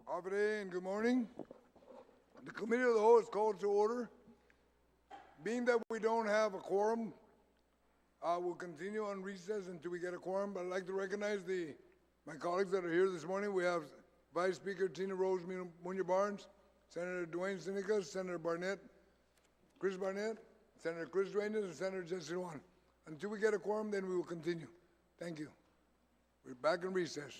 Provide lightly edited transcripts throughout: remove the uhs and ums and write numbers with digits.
Avre and good morning. The Committee of the Whole is called to order. Being that we don't have a quorum, we'll continue on recess until we get a quorum. But I'd like to recognize my colleagues that are here this morning. We have Vice Speaker Tina Rose Munoz-Barnes, Senator Dwayne Sinicas, Senator Chris Barnett, Senator Chris Duenas, and Senator Jesse Juan. Until we get a quorum, then we will continue. Thank you. We're back in recess.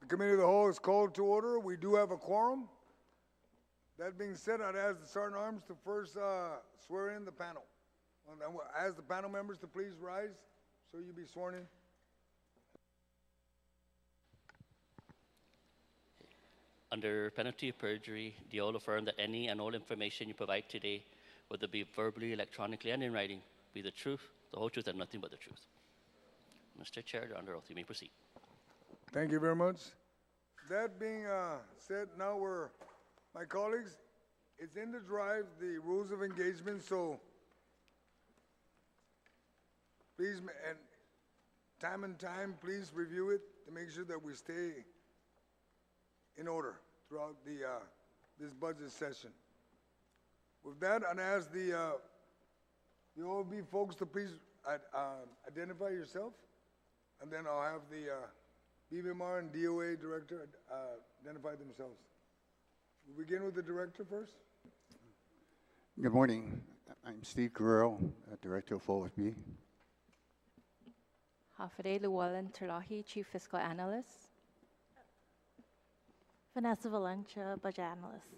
The Committee of the Whole is called to order. We do have a quorum. That being said, I'd ask the Sergeant Arms to first swear in the panel. And I will ask the panel members to please rise so you be sworn in. Under penalty of perjury, do you all affirm that any and all information you provide today, whether it be verbally, electronically, and in writing, be the truth, the whole truth, and nothing but the truth? Mr. Chair, you're under oath. You may proceed. Thank you very much. That being said, now my colleagues, it's in the drive, the rules of engagement, so please, and time, please review it to make sure that we stay in order throughout this budget session. With that, I'd ask the OFB folks to please identify yourself, and then I'll have the BBMR and DOA director identify themselves. We'll begin with the director first. Good morning. I'm Steve Guerrero, Director of OFB. Hafide Llewellyn Terlahi, Chief Fiscal Analyst. Vanessa Valencia, Budget Analyst.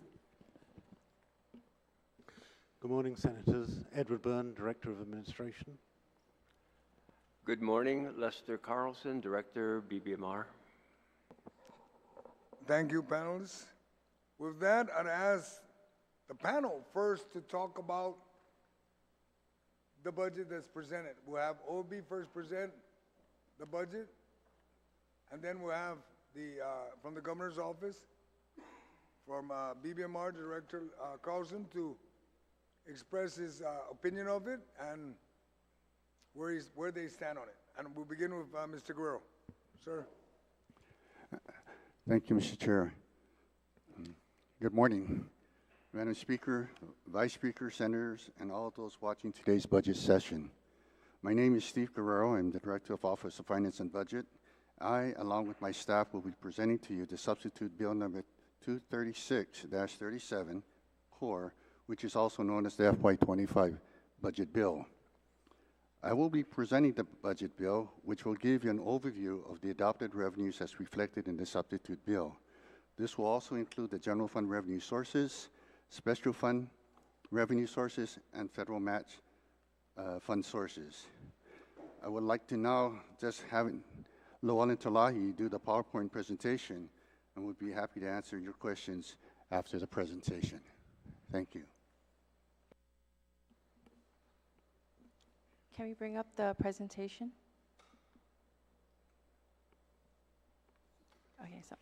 Good morning, Senators. Edward Byrne, Director of Administration. Good morning, Lester Carlson, Director, BBMR. Thank you, panelists. With that, I'd ask the panel first to talk about the budget that's presented. We'll have OFB first present the budget, and then we'll have from the governor's office, from BBMR Director Carlson to express his opinion of it and where they stand on it. And we'll begin with Mr. Guerrero. Sir. Thank you, Mr. Chair. Good morning, Madam Speaker, Vice Speaker, Senators, and all of those watching today's budget session. My name is Steve Guerrero. I'm the Director of Office of Finance and Budget. I, along with my staff, will be presenting to you the substitute bill number 236-37, CORE, which is also known as the FY2025 budget bill. I will be presenting the budget bill, which will give you an overview of the adopted revenues as reflected in the substitute bill. This will also include the general fund revenue sources, special fund revenue sources, and federal match fund sources. I would like to now just have Llewellyn Terlahi do the PowerPoint presentation, and would be happy to answer your questions after the presentation. Thank you. Can we bring up the presentation? Okay, so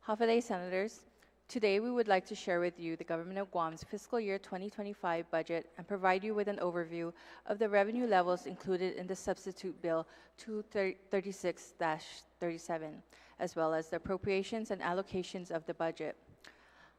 Hafide Senators, today we would like to share with you the Government of Guam's fiscal year 2025 budget and provide you with an overview of the revenue levels included in the substitute bill 236-37, as well as the appropriations and allocations of the budget.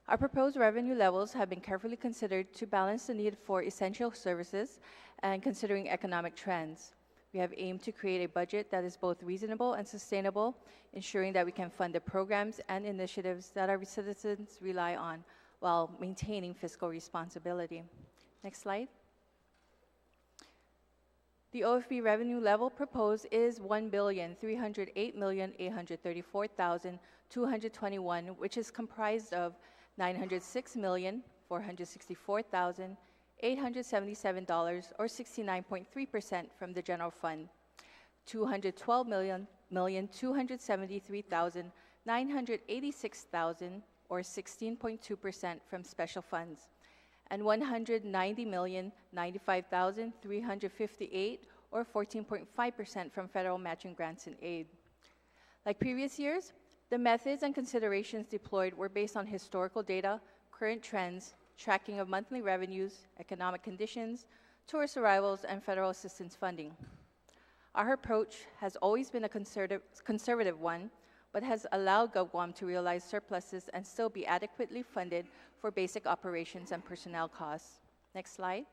Our proposed revenue levels have been carefully considered to balance the need for essential services and considering economic trends. We have aimed to create a budget that is both reasonable and sustainable, ensuring that we can fund the programs and initiatives that our citizens rely on while maintaining fiscal responsibility. Next slide. The OFB revenue level proposed is $1,308,834,221, which is comprised of $906,464,877, or 69.3% from the general fund, $212,273,986,000, or 16.2% from special funds, and $190,095,358, or 14.5% from federal matching grants and aid. Like previous years, the methods and considerations deployed were based on historical data, current trends, tracking of monthly revenues, economic conditions, tourist arrivals, and federal assistance funding. Our approach has always been a conservative one, but has allowed Guam to realize surpluses and still be adequately funded for basic operations and personnel costs. Next slide.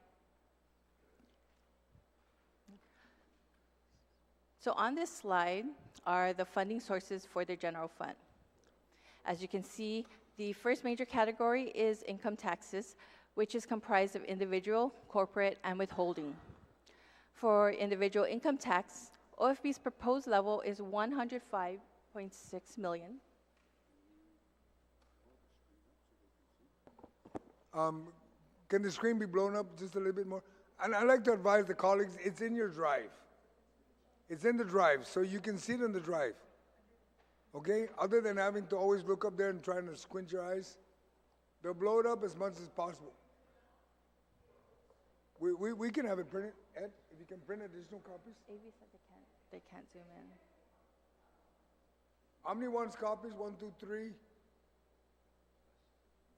So on this slide are the funding sources for the general fund. As you can see, the first major category is income taxes, which is comprised of individual, corporate, and withholding. For individual income tax, OFB's proposed level is $105 $1.6 million. Can the screen be blown up just a little bit more? And I'd like to advise the colleagues, it's in your drive. It's in the drive, so you can see it in the drive. Okay? Other than having to always look up there and trying to squint your eyes, they'll blow it up as much as possible. We can have it printed. Ed, if you can print additional copies. AV said they can't zoom in. How many wants copies? 1, 2, 3,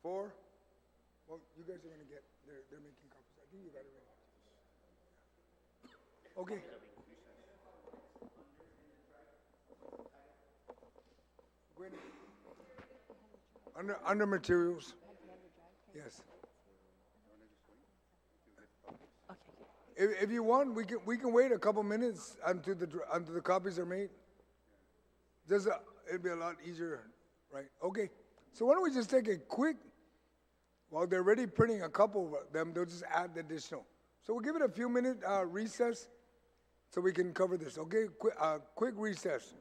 4. Well, you guys are going to get, they're making copies. I think you got it ready. Okay. Go ahead. Under materials. Yes. Okay. If you want, we can wait a couple minutes until the copies are made. It'll be a lot easier, right? Okay. So why don't we just take a quick, while they're already printing a couple of them, they'll just add the additional. So we'll give it a few minute recess so we can cover this. Okay, quick recess.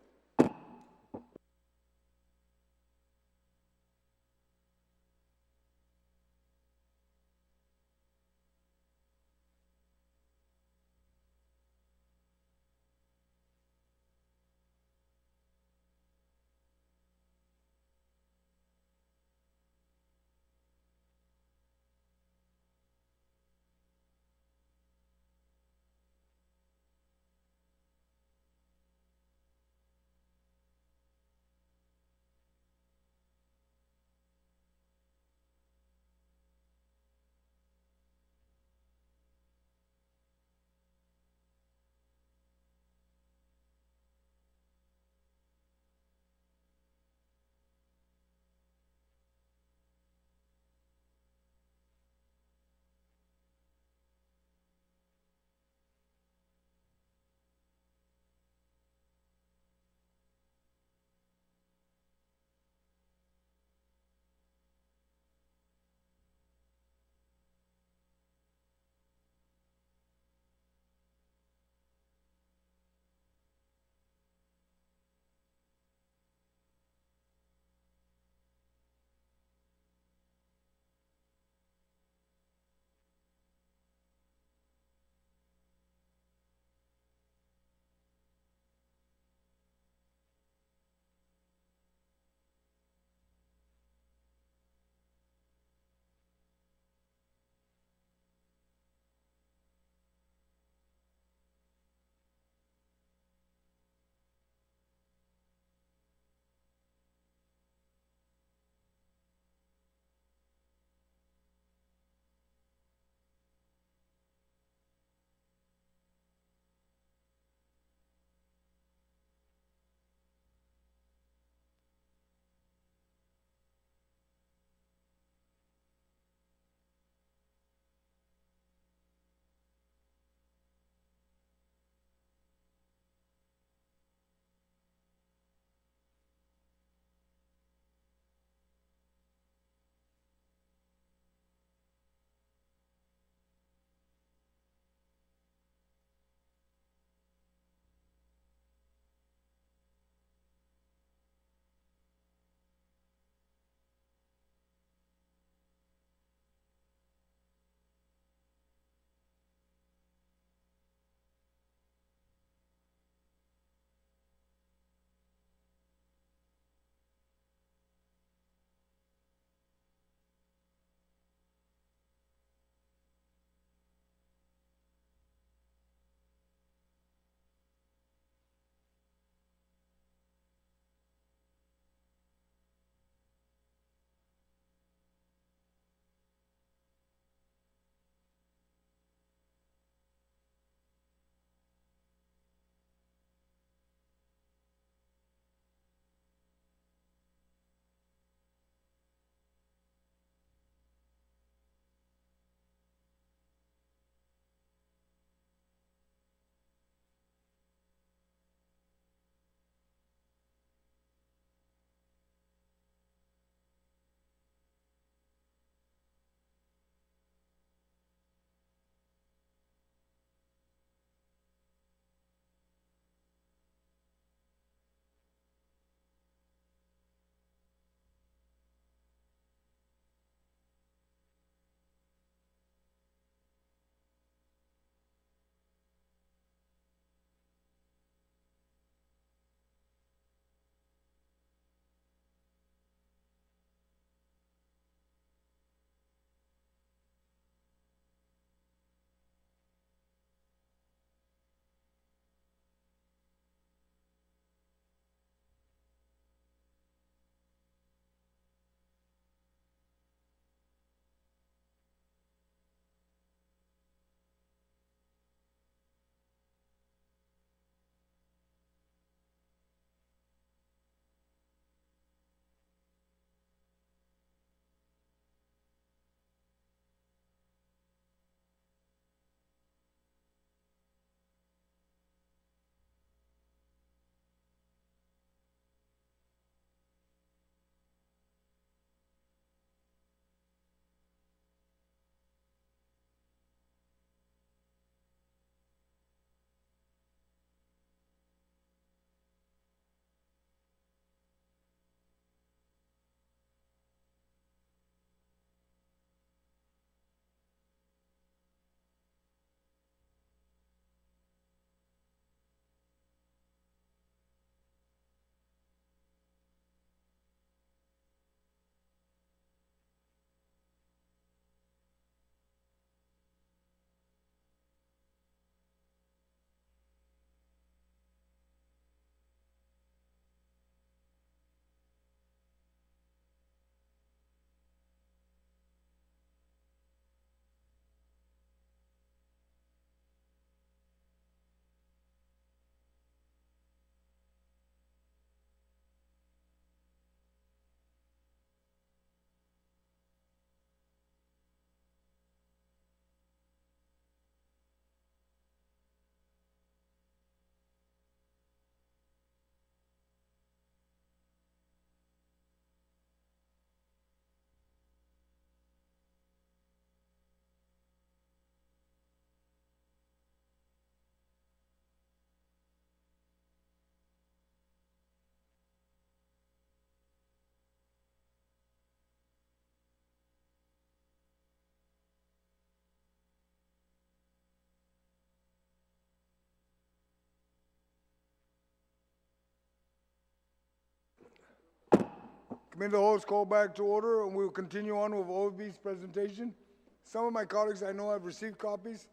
Committee of the Whole is called back to order, and we will continue on with OFB's presentation. Some of my colleagues I know have received copies.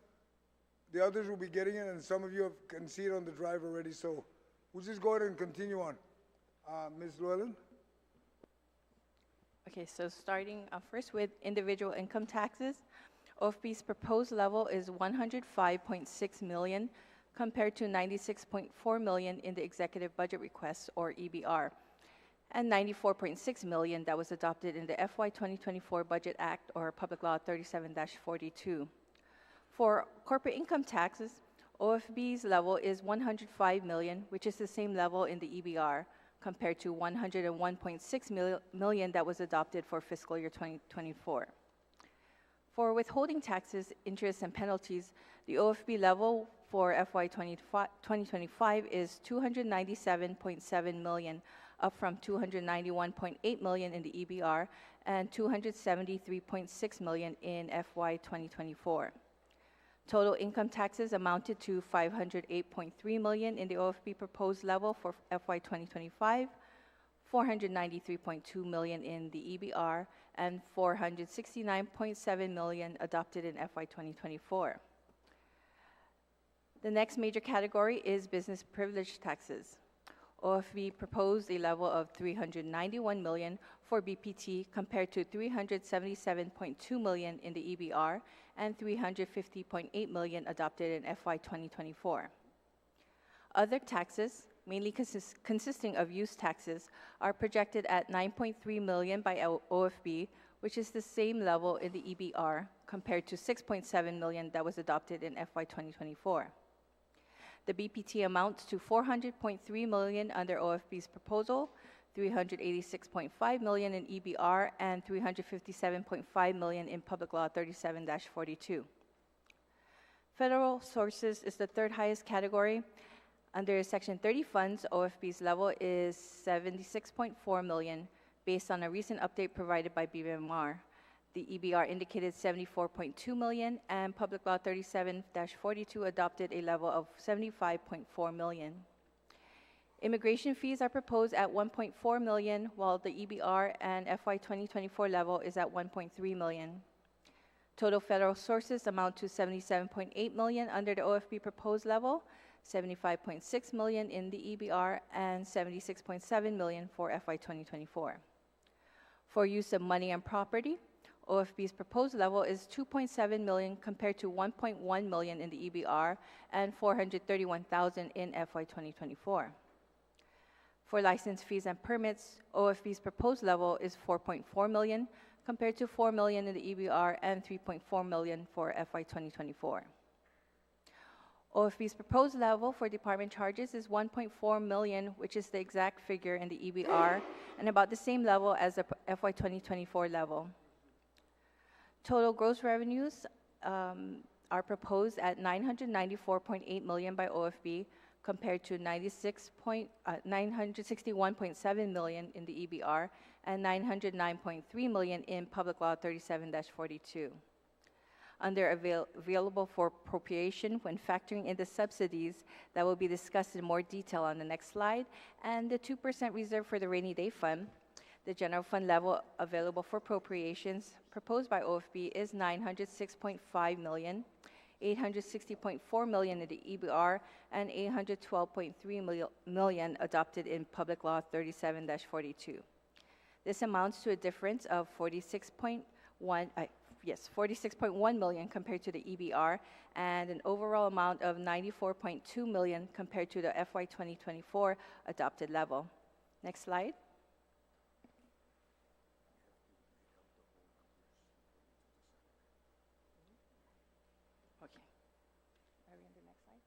The others will be getting it, and some of you can see it on the drive already. So we'll just go ahead and continue on. Ms. Llewellyn? Okay, so starting first with individual income taxes, OFB's proposed level is 105.6 million compared to 96.4 million in the executive budget request, or EBR, and 94.6 million that was adopted in the FY2024 Budget Act, or Public Law 37-42. For corporate income taxes, OFB's level is 105 million, which is the same level in the EBR, compared to 101.6 million that was adopted for fiscal year 2024. For withholding taxes, interest, and penalties, the OFB level for FY 2025 is 297.7 million, up from 291.8 million in the EBR and 273.6 million in FY 2024. Total income taxes amounted to 508.3 million in the OFB proposed level for FY 2025, 493.2 million in the EBR, and 469.7 million adopted in FY 2024. The next major category is business privilege taxes. OFB proposed a level of 391 million for BPT compared to 377.2 million in the EBR and 350.8 million adopted in FY 2024. Other taxes, mainly consisting of use taxes, are projected at 9.3 million by OFB, which is the same level in the EBR compared to 6.7 million that was adopted in FY 2024. The BPT amounts to 400.3 million under OFB's proposal, 386.5 million in EBR, and 357.5 million in Public Law 37-42. Federal sources is the third highest category. Under Section 30 funds, OFB's level is 76.4 million, based on a recent update provided by BBMR. The EBR indicated 74.2 million, and Public Law 37-42 adopted a level of 75.4 million. Immigration fees are proposed at 1.4 million, while the EBR and FY 2024 level is at 1.3 million. Total federal sources amount to 77.8 million under the OFB proposed level, 75.6 million in the EBR, and 76.7 million for FY 2024. For use of money and property, OFB's proposed level is 2.7 million compared to 1.1 million in the EBR and 431,000 in FY 2024. For license fees and permits, OFB's proposed level is 4.4 million compared to 4 million in the EBR and 3.4 million for FY 2024. OFB's proposed level for department charges is 1.4 million, which is the exact figure in the EBR and about the same level as the FY 2024 level. Total gross revenues are proposed at 994.8 million by OFB compared to 961.7 million in the EBR and 909.3 million in Public Law 37-42. Under available for appropriation when factoring in the subsidies that will be discussed in more detail on the next slide, and the 2% reserve for the rainy day fund, the general fund level available for appropriations proposed by OFB is 906.5 million, 860.4 million in the EBR, and 812.3 million adopted in Public Law 37-42. This amounts to a difference of 46.1 million compared to the EBR, and an overall amount of 94.2 million compared to the FY 2024 adopted level. Next slide. Okay. Are we on the next slide?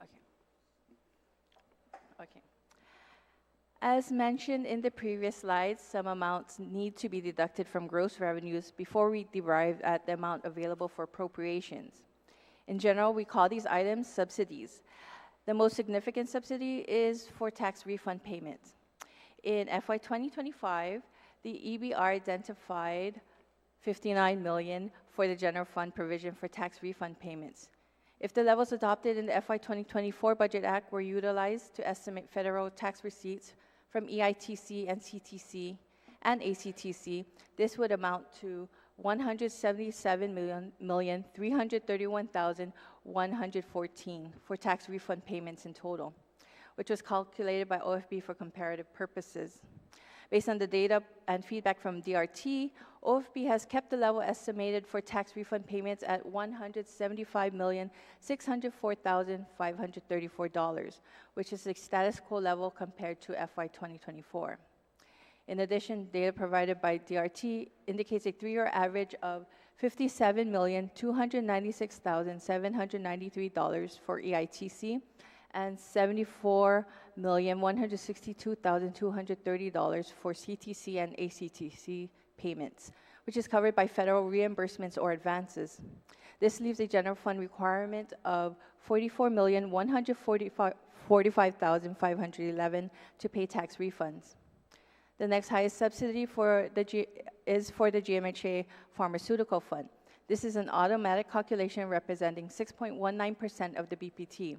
Okay. Okay. As mentioned in the previous slides, some amounts need to be deducted from gross revenues before we derive at the amount available for appropriations. In general, we call these items subsidies. The most significant subsidy is for tax refund payments. In FY 2025, the EBR identified 59 million for the general fund provision for tax refund payments. If the levels adopted in the FY 2024 Budget Act were utilized to estimate federal tax receipts from EITC and CTC and ACTC, this would amount to $177,331,114 for tax refund payments in total, which was calculated by OFB for comparative purposes. Based on the data and feedback from DRT, OFB has kept the level estimated for tax refund payments at $175,604,534, which is the status quo level compared to FY2024. In addition, data provided by DRT indicates a 3-year average of $57,296,793 for EITC and $74,162,230 for CTC and ACTC payments, which is covered by federal reimbursements or advances. This leaves a general fund requirement of $44,145,511 to pay tax refunds. The next highest subsidy is for the GMHA Pharmaceutical Fund. This is an automatic calculation representing 6.19% of the BPT.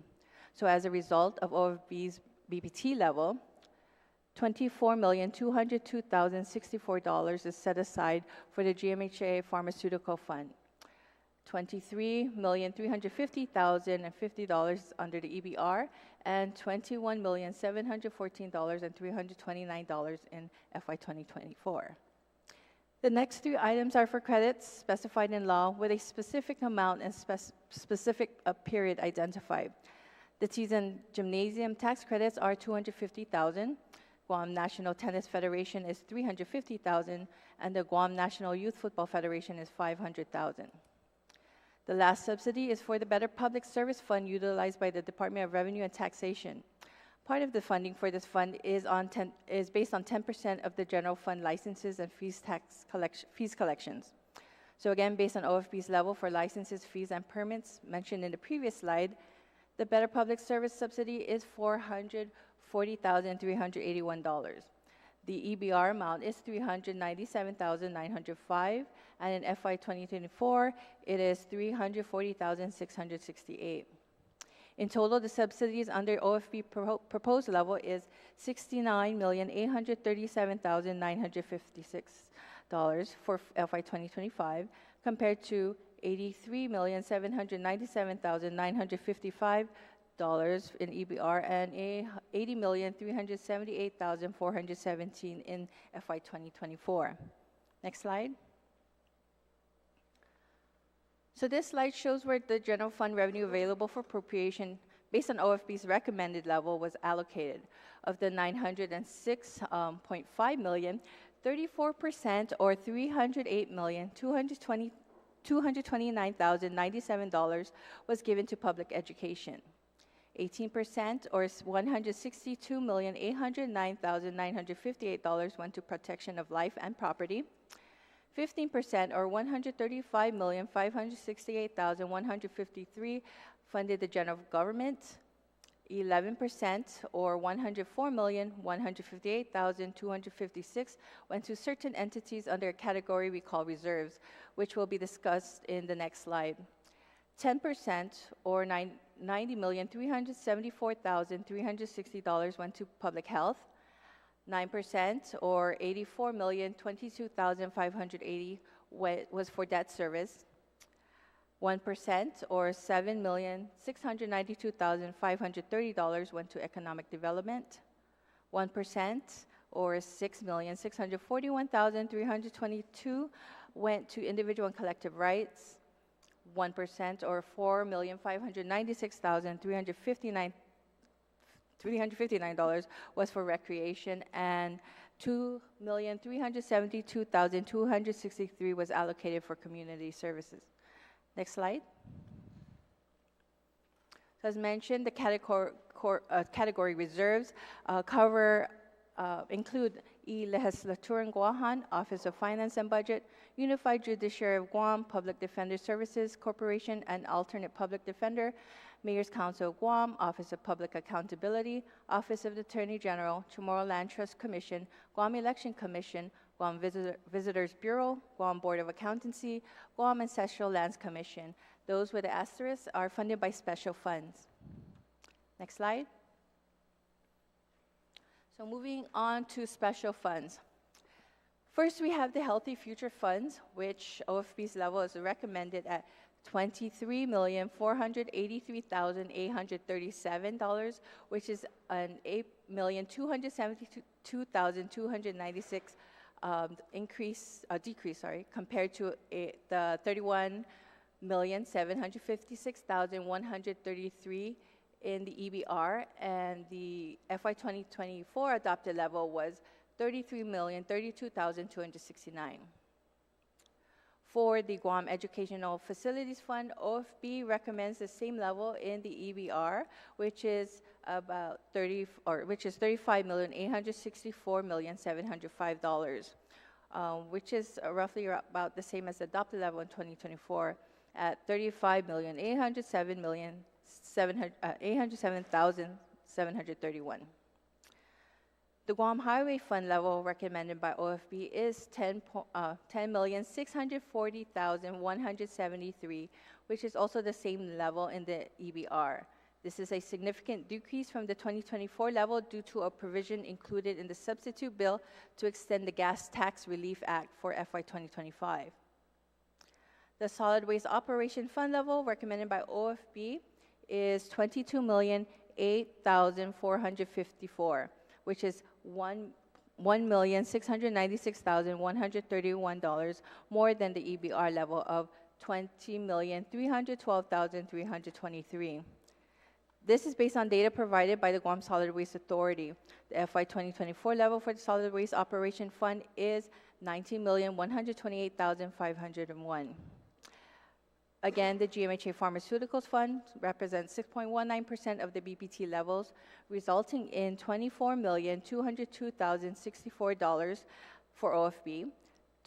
So as a result of OFB's BPT level, $24,202,064 is set aside for the GMHA Pharmaceutical Fund. $23,350,050 under the EBR, and $21,714,329 in FY2024. The next 3 items are for credits specified in law with a specific amount and specific period identified. The Tees and Gymnasium tax credits are $250,000. Guam National Tennis Federation is $350,000, and the Guam National Youth Football Federation is $500,000. The last subsidy is for the Better Public Service Fund utilized by the Department of Revenue and Taxation. Part of the funding for this fund is based on 10% of the general fund licenses and fees collections. So again, based on OFB's level for licenses, fees, and permits mentioned in the previous slide, the Better Public Service subsidy is $440,381. The EBR amount is $397,905, and in FY2024, it is $340,668. In total, the subsidies under OFB proposed level is $69,837,956 for FY2025, compared to $83,797,955 in EBR and $80,378,417 in FY2024. Next slide. So this slide shows where the general fund revenue available for appropriation based on OFB's recommended level was allocated. Of the $906.5 million, 34% or $308,229,097 was given to public education. 18% or $162,809,958 went to protection of life and property. 15% or $135,568,153 funded the general government. 11% or $104,158,256 went to certain entities under a category we call reserves, which will be discussed in the next slide. 10% or $90,374,360 went to public health. 9% or $84,022,580 was for debt service. 1% or $7,692,530 went to economic development. 1% or $6,641,322 went to individual and collective rights. 1% or $4,596,359 was for recreation, and $2,372,263 was allocated for community services. Next slide. So as mentioned, the category reserves include I Legislature in Guåhan, Office of Finance and Budget, Unified Judiciary of Guam, Public Defender Services Corporation, and Alternate Public Defender, Mayor's Council of Guam, Office of Public Accountability, Office of the Attorney General, Chamorro Land Trust Commission, Guam Election Commission, Guam Visitors Bureau, Guam Board of Accountancy, Guam Ancestral Lands Commission. Those with the asterisks are funded by special funds. Next slide. So moving on to special funds. First, we have the Healthy Future Funds, which OFB's level is recommended at $23,483,837, which is an $8,272,296 decrease, compared to the $31,756,133 in the EBR, and the FY2024 adopted level was $33,032,269. For the Guam Educational Facilities Fund, OFB recommends the same level in the EBR, which is about $35,864,705, which is roughly about the same as the adopted level in 2024 at $35,807,731. The Guam Highway Fund level recommended by OFB is $10,640,173, which is also the same level in the EBR. This is a significant decrease from the 2024 level due to a provision included in the substitute bill to extend the Gas Tax Relief Act for FY 2025. The Solid Waste Operation Fund level recommended by OFB is $22,008,454, which is $1,696,131 more than the EBR level of $20,312,323. This is based on data provided by the Guam Solid Waste Authority. The FY 2024 level for the Solid Waste Operation Fund is $19,128,501. Again, the GMHA Pharmaceuticals Fund represents 6.19% of the BPT levels, resulting in $24,202,064 for OFB,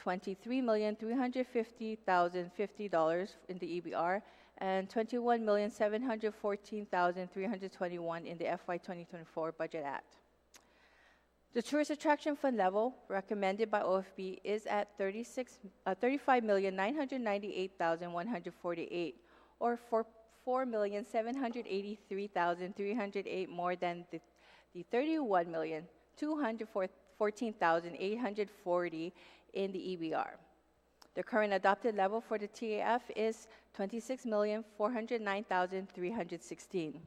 $23,350,050 in the EBR, and $21,714,321 in the FY 2024 Budget Act. The Tourist Attraction Fund level recommended by OFB is at $35,998,148, or $4,783,308 more than the $31,214,840 in the EBR. The current adopted level for the TAF is $26,409,316.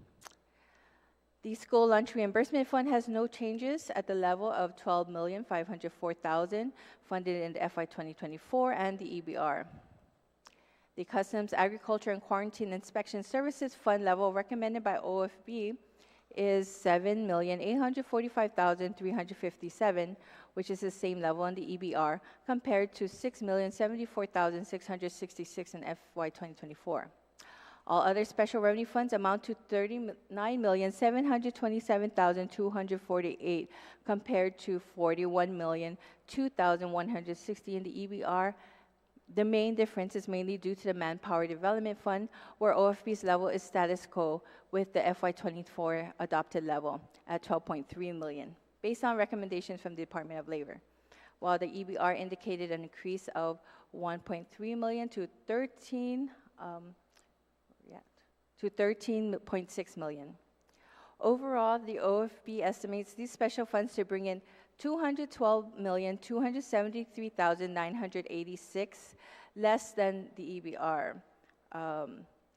The School Lunch Reimbursement Fund has no changes at the level of $12,504,000 funded in the FY 2024 and the EBR. The Customs, Agriculture, and Quarantine Inspection Services Fund level recommended by OFB is $7,845,357, which is the same level in the EBR, compared to $6,074,666 in FY 2024. All other special revenue funds amount to $39,727,248 compared to $41,002,160 in the EBR. The main difference is mainly due to the Manpower Development Fund, where OFB's level is status quo with the FY24 adopted level at $12.3 million, based on recommendations from the Department of Labor, while the EBR indicated an increase of $1.3 million to $13.6 million. Overall, the OFB estimates these special funds to bring in $212,273,986, less than the EBR,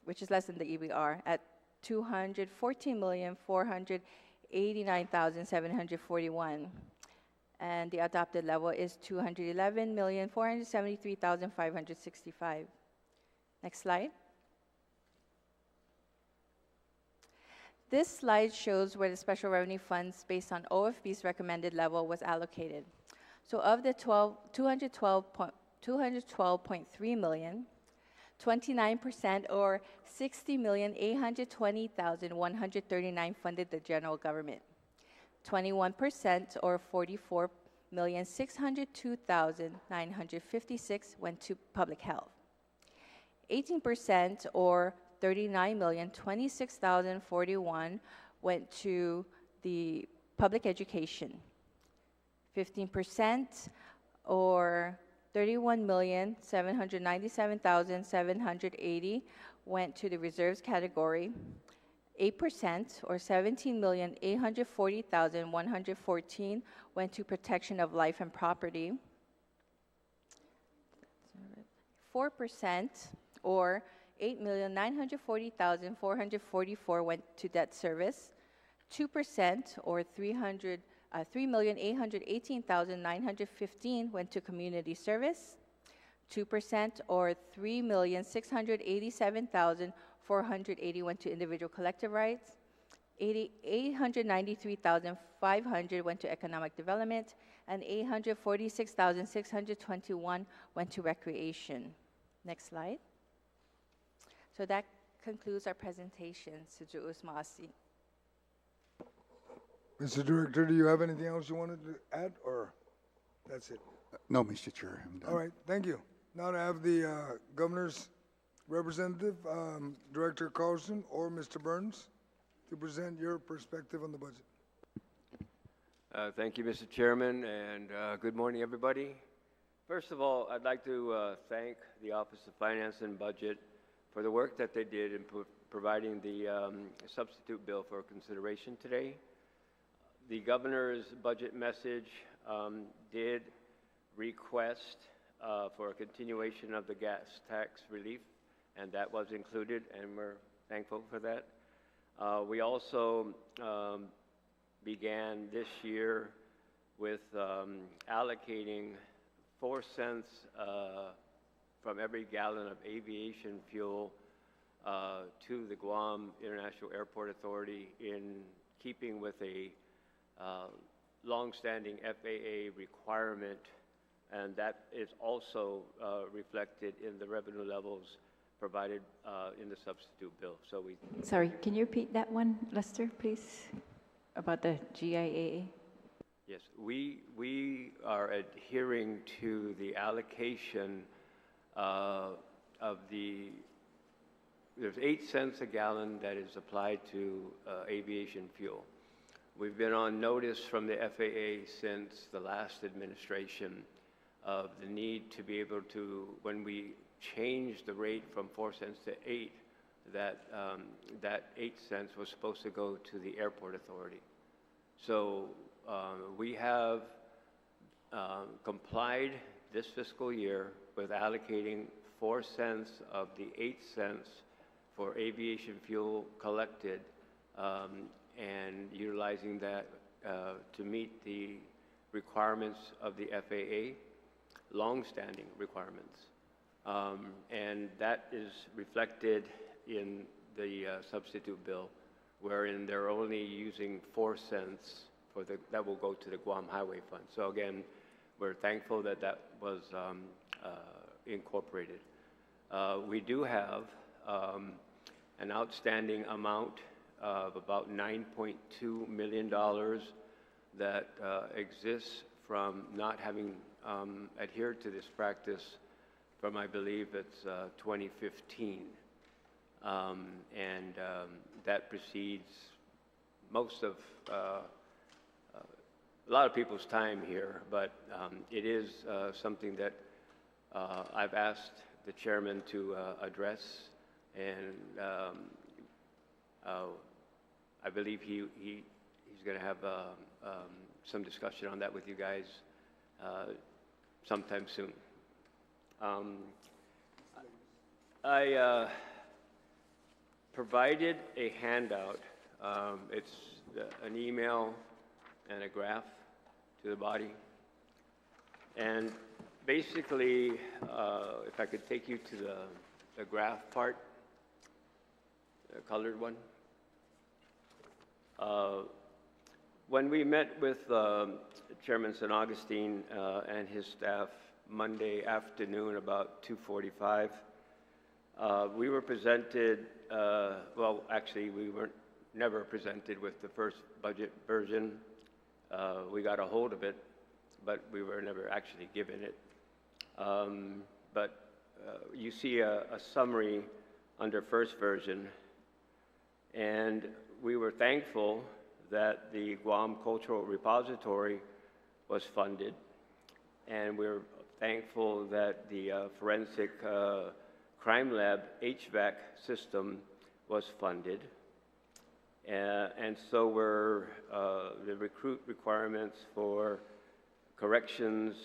which is less than the EBR at $214,489,741. And the adopted level is $211,473,565. Next slide. This slide shows where the special revenue funds based on OFB's recommended level was allocated. So of the $212.3 million, 29% or $60,820,139 funded the general government. 21% or $44,602,956 went to public health. 18% or $39,026,041 went to the public education. 15% or $31,797,780 went to the reserves category, 8%, or 17,840,114, went to protection of life and property. 4%, or 8,940,444, went to debt service. 2%, or 3,818,915, went to community service. 2%, or 3,687,480, went to individual collective rights. 893,500 went to economic development, and 846,621 went to recreation. Next slide. So that concludes our presentation. Suju'us Maasi. Mr. Director, do you have anything else you wanted to add, or that's it? No, Mr. Chair, I'm done. All right, thank you. Now to have the governor's representative, Director Carlson or Mr. Burns, to present your perspective on the budget. Thank you, Mr. Chairman, and good morning, everybody. First of all, I'd like to thank the Office of Finance and Budget for the work that they did in providing the substitute bill for consideration today. The governor's budget message did request for a continuation of the gas tax relief, and that was included, and we're thankful for that. We also began this year with allocating 4 cents from every gallon of aviation fuel to the Guam International Airport Authority, in keeping with a long-standing FAA requirement, and that is also reflected in the revenue levels provided in the substitute bill. So we. Sorry, can you repeat that one, Lester, please, about the GIAA? Yes, we are adhering to the allocation of there's 8 cents a gallon that is applied to aviation fuel. We've been on notice from the FAA since the last administration of the need to be able to, when we changed the rate from 4 cents to 8, that 8 cents was supposed to go to the airport authority. So we have complied this fiscal year with allocating 4 cents of the 8 cents for aviation fuel collected, and utilizing that to meet the requirements of the FAA, long-standing requirements. And that is reflected in the substitute bill, wherein they're only using 4 cents for that will go to the Guam Highway Fund. So again, we're thankful that that was incorporated. We do have an outstanding amount of about $9.2 million that exists from not having adhered to this practice from, I believe it's 2015. And that precedes most of a lot of people's time here, but it is something that I've asked the chairman to address, and I believe he's going to have some discussion on that with you guys sometime soon. I provided a handout. It's an email and a graph to the body. And basically, if I could take you to the graph part, the colored one. When we met with Chairman San Augustine and his staff Monday afternoon about 2:45, we were presented, well, actually, we weren't never presented with the first budget version. We got a hold of it, but we were never actually given it. But you see a summary under first version, and we were thankful that the Guam Cultural Repository was funded, and we're thankful that the Forensic Crime Lab HVAC system was funded. and so were the recruit requirements for corrections,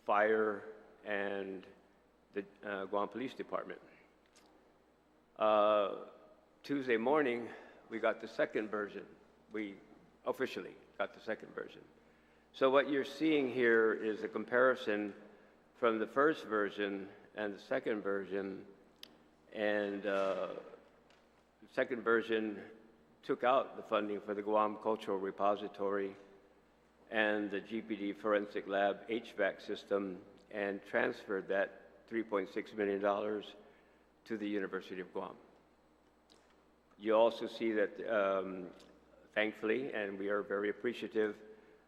fire, and the Guam Police Department. Tuesday morning, we got the second version. We officially got the second version. So what you're seeing here is a comparison from the first version and the second version, and the second version took out the funding for the Guam Cultural Repository and the GPD Forensic Lab HVAC system and transferred that $3.6 million to the University of Guam. You also see that, thankfully, and we are very appreciative,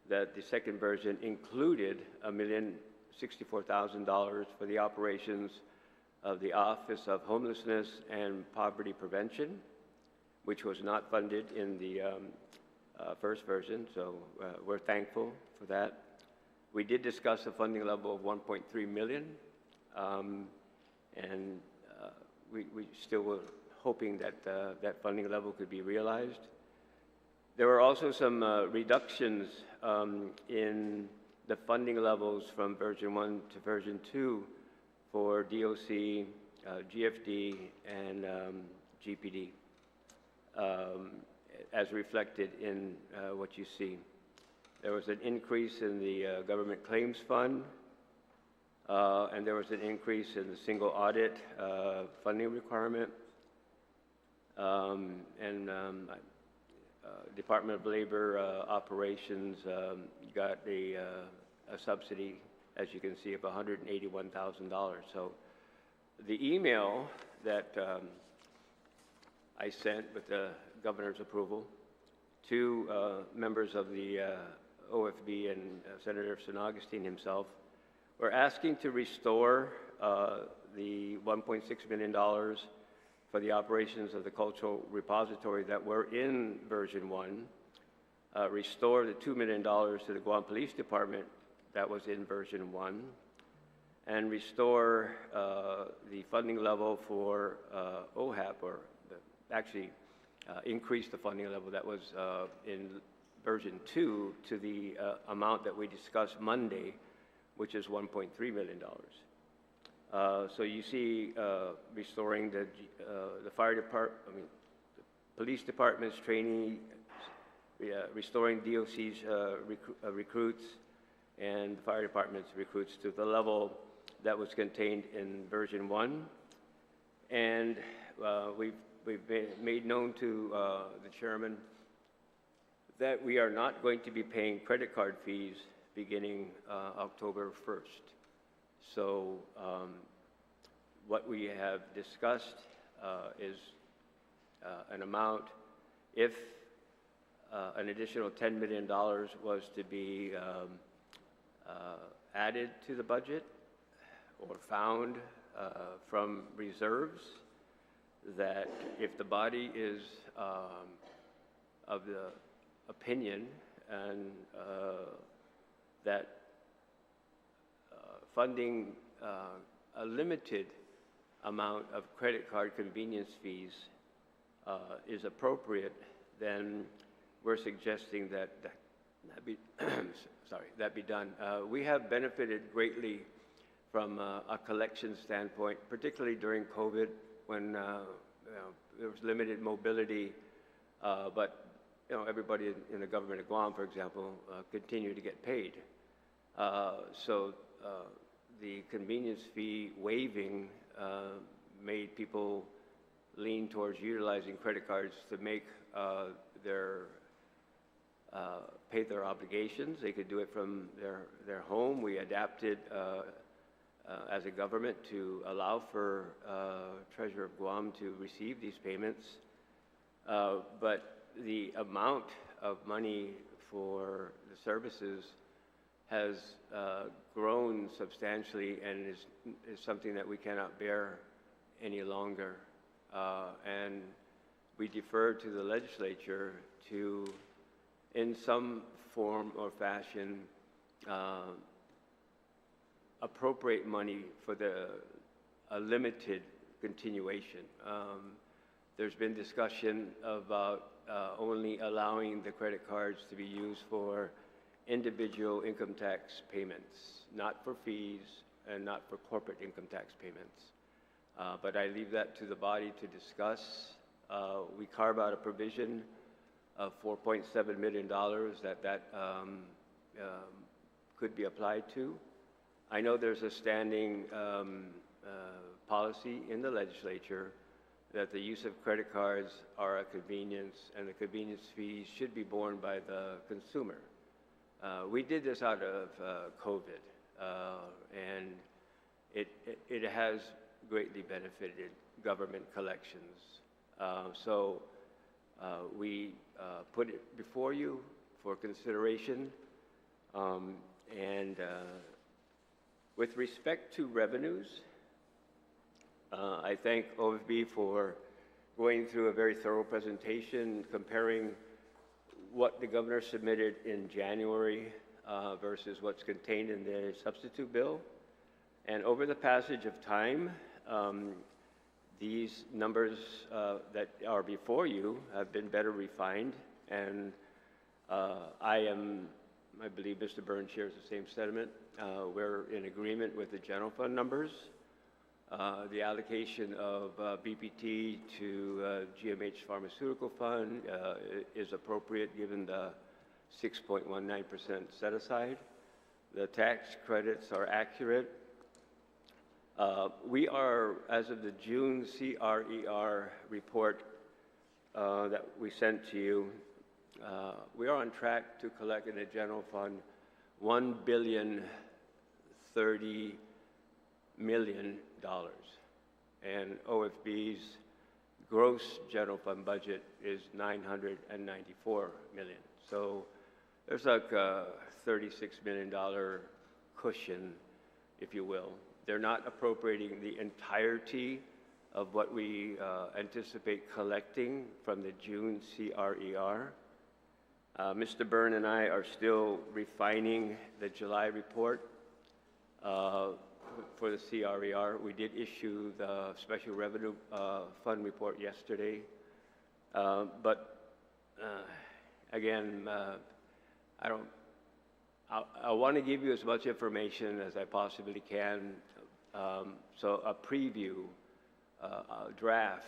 that the second version included $1,064,000 for the operations of the Office of Homelessness and Poverty Prevention, which was not funded in the first version, so we're thankful for that. We did discuss a funding level of $1.3 million, and we still were hoping that that funding level could be realized. There were also some reductions in the funding levels from version 1 to version 2 for DOC, GFD, and GPD, as reflected in what you see. There was an increase in the government claims fund, and there was an increase in the single audit funding requirement. Department of Labor operations got a subsidy, as you can see, of $181,000. So the email that I sent with the governor's approval to members of the OFB and Senator San Augustine himself, we're asking to restore the $1.6 million for the operations of the cultural repository that were in version 1, restore the $2 million to the Guam Police Department that was in version 1, and restore the funding level for OHAP, or increase the funding level that was in version 2 to the amount that we discussed Monday, which is $1.3 million. So you see restoring the fire department, the police department's training, restoring DOC's recruits and the fire department's recruits to the level that was contained in version 1. And we've made known to the chairman that we are not going to be paying credit card fees beginning October 1st. So what we have discussed is an amount, if an additional $10 million was to be added to the budget or found from reserves, that if the body is of the opinion and that funding a limited amount of credit card convenience fees is appropriate, then we're suggesting that be that be done. We have benefited greatly from a collection standpoint, particularly during COVID, when there was limited mobility, but everybody in the government of Guam, for example, continued to get paid. So the convenience fee waiving made people lean towards utilizing credit cards to make pay their obligations. They could do it from their home. We adapted as a government to allow for Treasurer of Guam to receive these payments. But the amount of money for the services has grown substantially and is something that we cannot bear any longer. And we defer to the legislature to, in some form or fashion, appropriate money for a limited continuation. There's been discussion about only allowing the credit cards to be used for individual income tax payments, not for fees and not for corporate income tax payments. But I leave that to the body to discuss. We carve out a provision of $4.7 million that could be applied to. I know there's a standing policy in the legislature that the use of credit cards are a convenience, and the convenience fees should be borne by the consumer. We did this out of COVID, and it has greatly benefited government collections. So we put it before you for consideration. With respect to revenues, I thank OFB for going through a very thorough presentation comparing what the governor submitted in January versus what's contained in the substitute bill. And over the passage of time, these numbers that are before you have been better refined, and I believe Mr. Burns shares the same sentiment. We're in agreement with the general fund numbers. The allocation of BPT to GMH Pharmaceutical Fund is appropriate given the 6.19% set aside. The tax credits are accurate. We are, as of the June CRER report that we sent to you, we are on track to collect in the general fund $1,030 million, and OFB's gross general fund budget is $994 million. So there's like a $36 million cushion, if you will. They're not appropriating the entirety of what we anticipate collecting from the June CRER. Mr. Byrne and I are still refining the July report for the CRER. We did issue the Special Revenue Fund report yesterday. Again, I want to give you as much information as I possibly can. So a preview, a draft,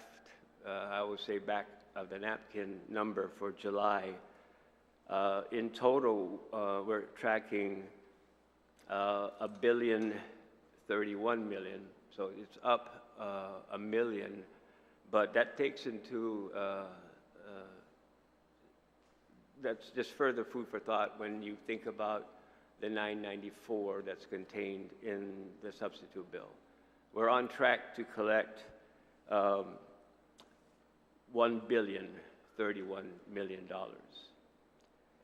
I would say back of the napkin number for July. In total, we're tracking $1,031 million, so it's up $1 million, but that takes into that's just further food for thought when you think about the 994 that's contained in the substitute bill. We're on track to collect $1,031 million.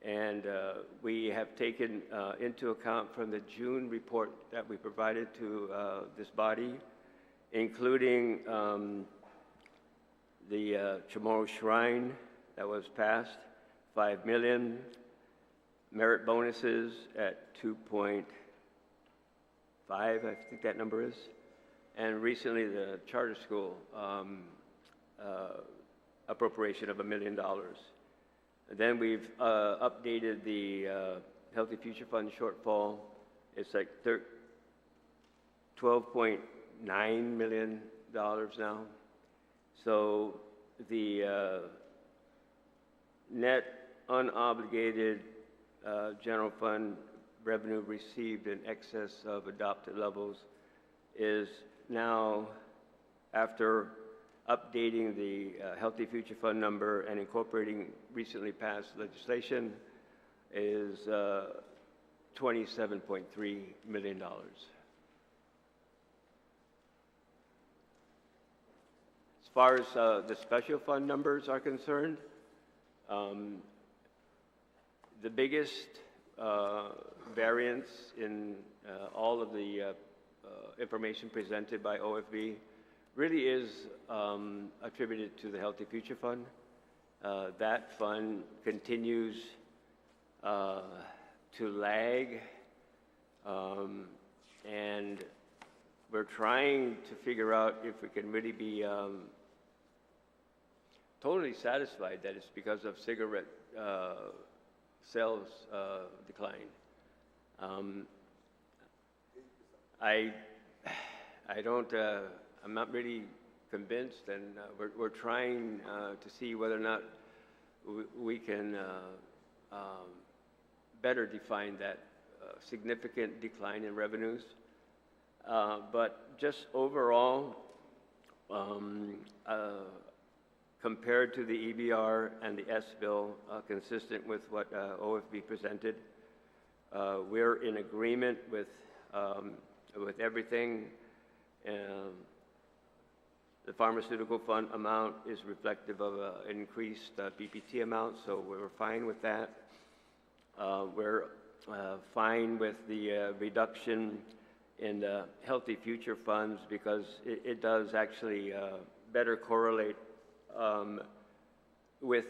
And we have taken into account from the June report that we provided to this body, including the Chamorro Shrine that was passed, $5 million, merit bonuses at 2.5, I think that number is, and recently the charter school appropriation of $1 million. Then we've updated the Healthy Future Fund shortfall. It's like $12.9 million now. So the net unobligated general fund revenue received in excess of adopted levels is now, after updating the Healthy Future Fund number and incorporating recently passed legislation, is $27.3 million. As far as the special fund numbers are concerned, the biggest variance in all of the information presented by OFB really is attributed to the Healthy Future Fund. That fund continues to lag, and we're trying to figure out if we can really be totally satisfied that it's because of cigarette sales decline. I don't, I'm not really convinced, and we're trying to see whether or not we can better define that significant decline in revenues. But just overall, compared to the EBR and the S bill, consistent with what OFB presented, we're in agreement with everything. The pharmaceutical fund amount is reflective of an increased PPT amount, so we're fine with that. We're fine with the reduction in the Healthy Future funds because it does actually better correlate with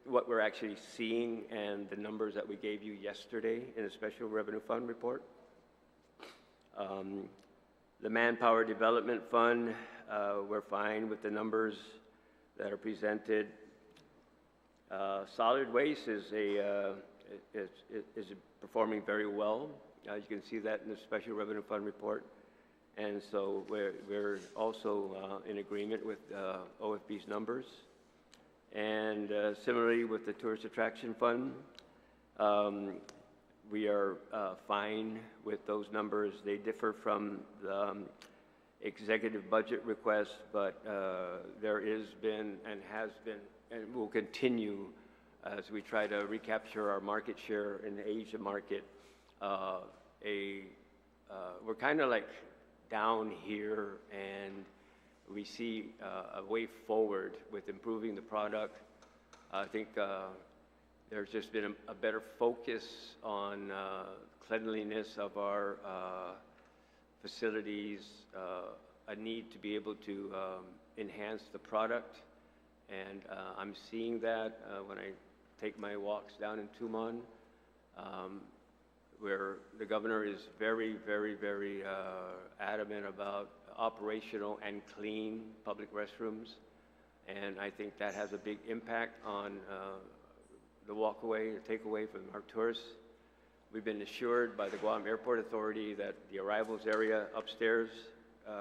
what we're actually seeing and the numbers that we gave you yesterday in a special revenue fund report. The Manpower Development Fund, we're fine with the numbers that are presented. Solid waste is performing very well. You can see that in the Special Revenue Fund report. And so we're also in agreement with OFB's numbers. And similarly with the Tourist Attraction Fund, we are fine with those numbers. They differ from the executive budget request, but there is been and has been and will continue as we try to recapture our market share in the Asia market. We're kind of like down here, and we see a way forward with improving the product. I think there's just been a better focus on cleanliness of our facilities, a need to be able to enhance the product, and I'm seeing that when I take my walks down in Tumon, where the governor is very, very, very adamant about operational and clean public restrooms, and I think that has a big impact on the walkaway or takeaway from our tourists. We've been assured by the Guam Airport Authority that the arrivals area upstairs,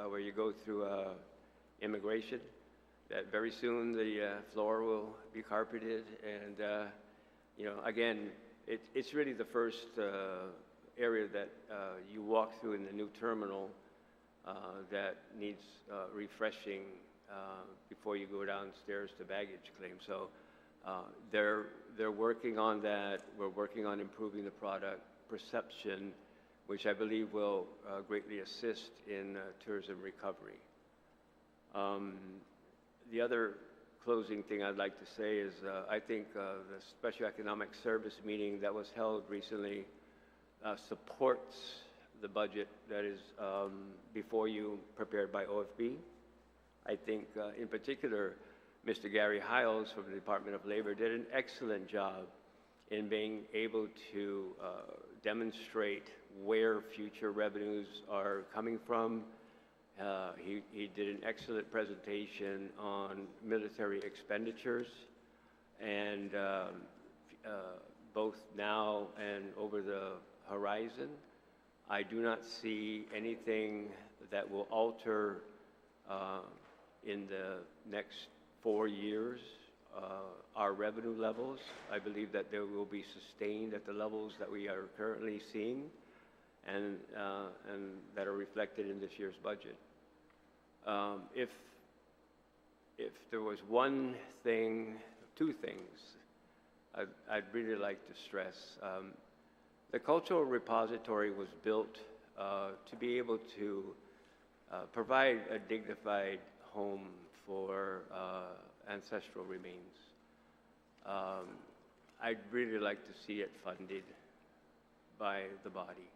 where you go through immigration, that very soon the floor will be carpeted, and you know, again, it's really the first area that you walk through in the new terminal that needs refreshing before you go downstairs to baggage claim. So they're working on that. We're working on improving the product perception, which I believe will greatly assist in tourism recovery. The other closing thing I'd like to say is I think the Special Economic Service meeting that was held recently supports the budget that is before you, prepared by OFB. I think in particular, Mr. Gary Hiles from the Department of Labor did an excellent job in being able to demonstrate where future revenues are coming from. He did an excellent presentation on military expenditures, and both now and over the horizon, I do not see anything that will alter in the next 4 years our revenue levels. I believe that they will be sustained at the levels that we are currently seeing, and that are reflected in this year's budget. If there was one thing, two things, I'd really like to stress. The cultural repository was built to be able to provide a dignified home for ancestral remains. I'd really like to see it funded by the body.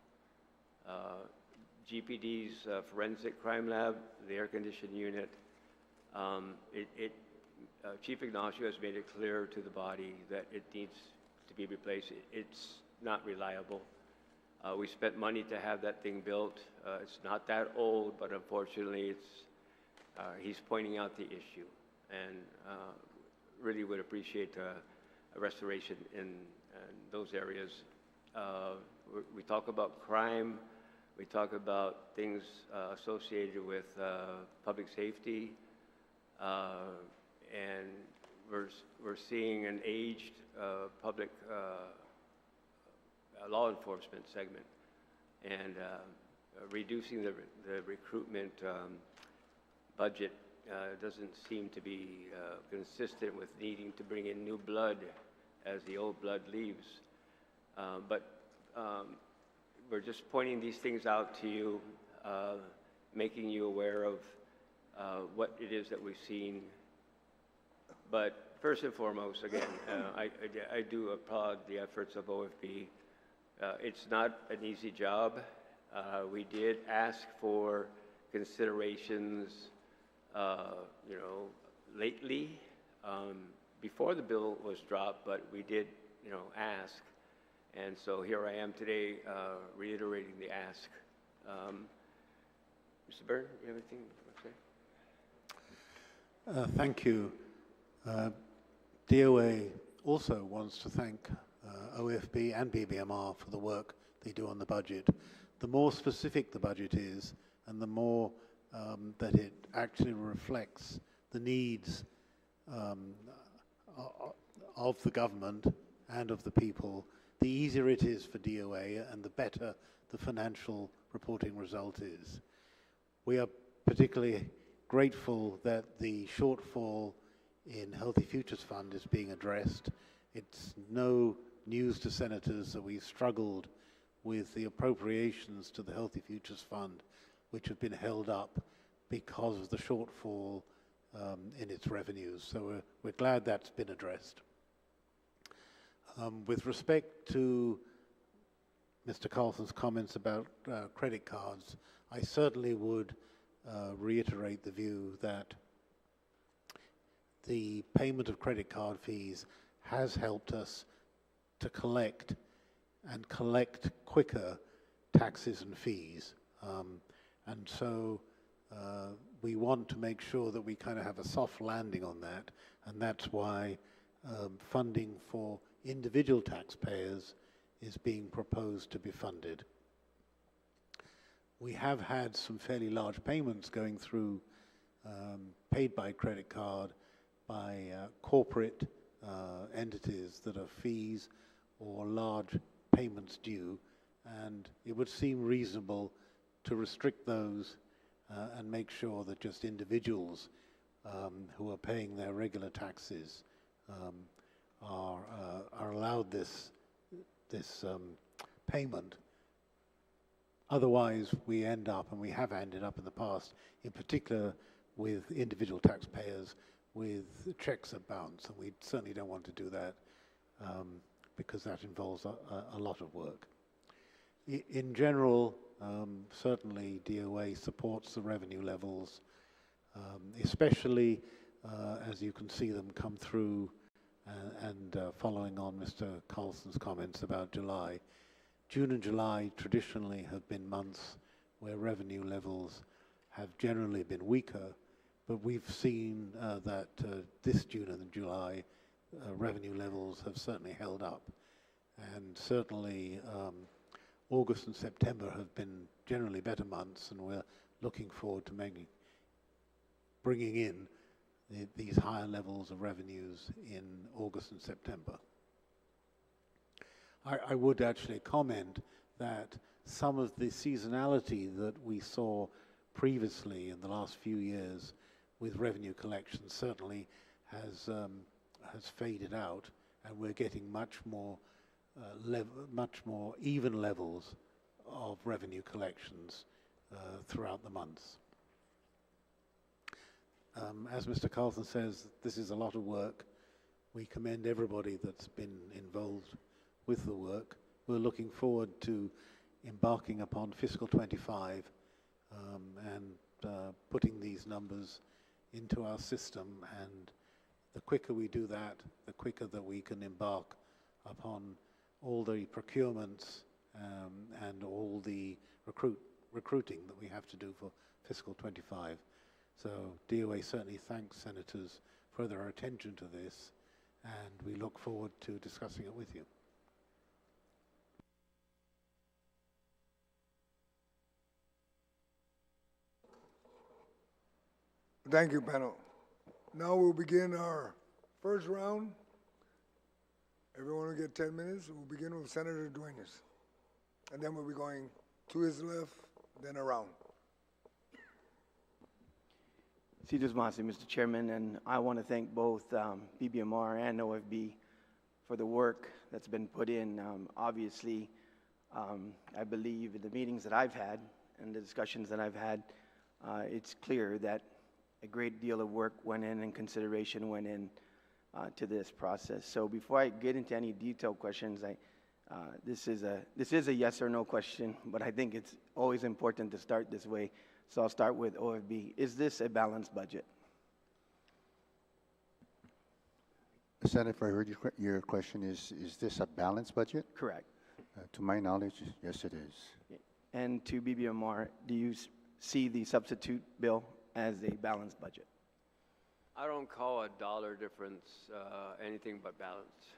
GPD's Forensic Crime Lab, the air-conditioned unit, Chief Ignacio has made it clear to the body that it needs to be replaced. It's not reliable. We spent money to have that thing built. It's not that old, but unfortunately, he's pointing out the issue. And really would appreciate a restoration in those areas. We talk about crime, we talk about things associated with public safety, and we're seeing an aged public law enforcement segment, and reducing the recruitment budget doesn't seem to be consistent with needing to bring in new blood as the old blood leaves. But we're just pointing these things out to you, making you aware of what it is that we've seen. But first and foremost, again, I do applaud the efforts of OFB. It's not an easy job. We did ask for considerations, lately, before the bill was dropped, but we did, ask. And so here I am today, reiterating the ask. Mr. Byrne, you have anything to say? Thank you. DOA also wants to thank OFB and BBMR for the work they do on the budget. The more specific the budget is, and the more that it actually reflects the needs of the government and of the people, the easier it is for DOA and the better the financial reporting result is. We are particularly grateful that the shortfall in Healthy Futures Fund is being addressed. It's no news to senators that we've struggled with the appropriations to the Healthy Futures Fund, which have been held up because of the shortfall in its revenues. So we're glad that's been addressed. With respect to Mr. Carlson's comments about credit cards, I certainly would reiterate the view that the payment of credit card fees has helped us to collect quicker taxes and fees. And so we want to make sure that we kind of have a soft landing on that, and that's why funding for individual taxpayers is being proposed to be funded. We have had some fairly large payments going through paid by credit card by corporate entities that are fees or large payments due, and it would seem reasonable to restrict those and make sure that just individuals who are paying their regular taxes are allowed this payment. Otherwise, we end up, and we have ended up in the past, in particular with individual taxpayers, with checks that bounce, and we certainly don't want to do that because that involves a lot of work. In general, certainly DOA supports the revenue levels, especially as you can see them come through, and following on Mr. Carlson's comments about July. June and July traditionally have been months where revenue levels have generally been weaker, but we've seen that this June and July revenue levels have certainly held up, and certainly August and September have been generally better months, and we're looking forward to bringing in these higher levels of revenues in August and September. I would actually comment that some of the seasonality that we saw previously in the last few years with revenue collections certainly has faded out, and we're getting much more even levels of revenue collections throughout the months. As Mr. Carlson says, this is a lot of work. We commend everybody that's been involved with the work. We're looking forward to embarking upon Fiscal 25 and putting these numbers into our system, and the quicker we do that, the quicker that we can embark upon all the procurements and all the recruiting that we have to do for Fiscal 25. So DOA certainly thanks senators further our attention to this, and we look forward to discussing it with you. Thank you, panel. Now we'll begin our first round. Everyone will get 10 minutes. We'll begin with Senator Duenas. And then we'll be going to his left, then around. Cedars Masi, Mr. Chairman, and I want to thank both BBMR and OFB for the work that's been put in. Obviously, I believe in the meetings that I've had and the discussions that I've had, it's clear that a great deal of work went in and consideration went in to this process. So before I get into any detailed questions, this is a yes or no question, but I think it's always important to start this way. So I'll start with OFB. Is this a balanced budget? Senator, if I heard your question, is this a balanced budget? Correct. To my knowledge, yes, it is. And to BBMR, do you see the substitute bill as a balanced budget? I don't call a dollar difference anything but balance.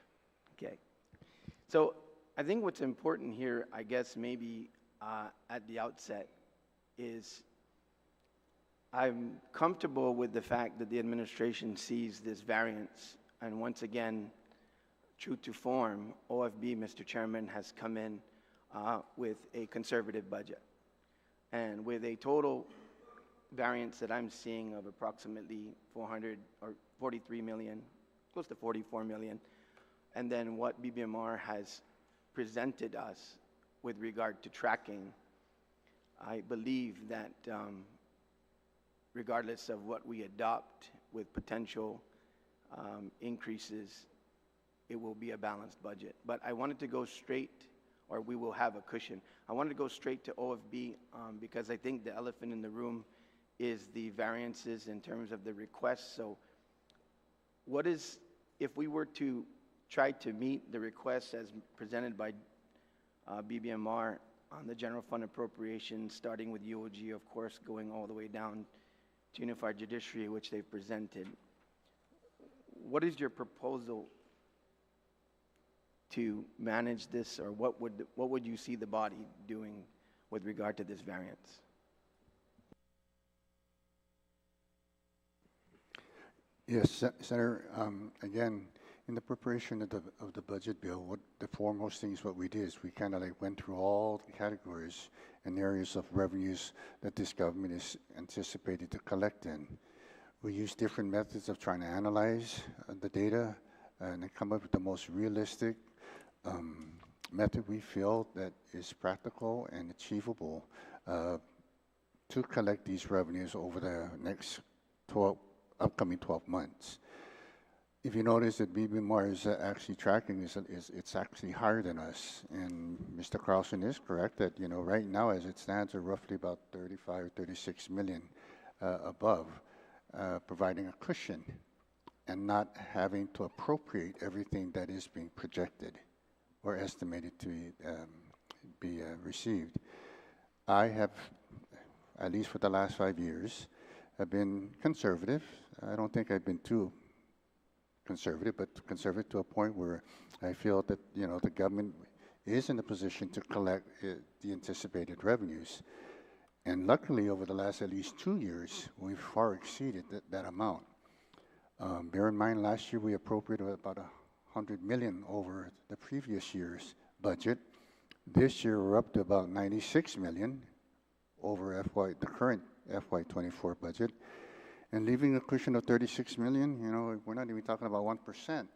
Okay. So I think what's important here, I guess maybe at the outset, is I'm comfortable with the fact that the administration sees this variance, and once again, true to form, OFB, Mr. Chairman, has come in with a conservative budget. And with a total variance that I'm seeing of approximately 43 million, close to 44 million, and then what BBMR has presented us with regard to tracking, I believe that regardless of what we adopt with potential increases, it will be a balanced budget. But I wanted to go straight, or we will have a cushion. I wanted to go straight to OFB because I think the elephant in the room is the variances in terms of the requests. So what is, if we were to try to meet the requests as presented by BBMR on the general fund appropriations, starting with UOG, of course, going all the way down to unified judiciary, which they've presented, what is your proposal to manage this, or what would you see the body doing with regard to this variance? Yes, Senator. Again, in the preparation of the budget bill, what the foremost things what we did is we kind of like went through all the categories and areas of revenues that this government is anticipated to collect in. We use different methods of trying to analyze the data and come up with the most realistic method we feel that is practical and achievable to collect these revenues over the next upcoming 12 months. If you notice that BBMR is actually tracking, it's actually higher than us. And Mr. Carlson is correct that, right now as it stands, are roughly about 35 or 36 million above, providing a cushion and not having to appropriate everything that is being projected or estimated to be received. I have, at least for the last 5 years, have been conservative. I don't think I've been too conservative, but conservative to a point where I feel that, the government is in a position to collect the anticipated revenues. And luckily, over the last at least 2 years, we've far exceeded that amount. Bear in mind, last year we appropriated about 100 million over the previous year's budget. This year we're up to about 96 million over the current FY24 budget, and leaving a cushion of 36 million, we're not even talking about 1%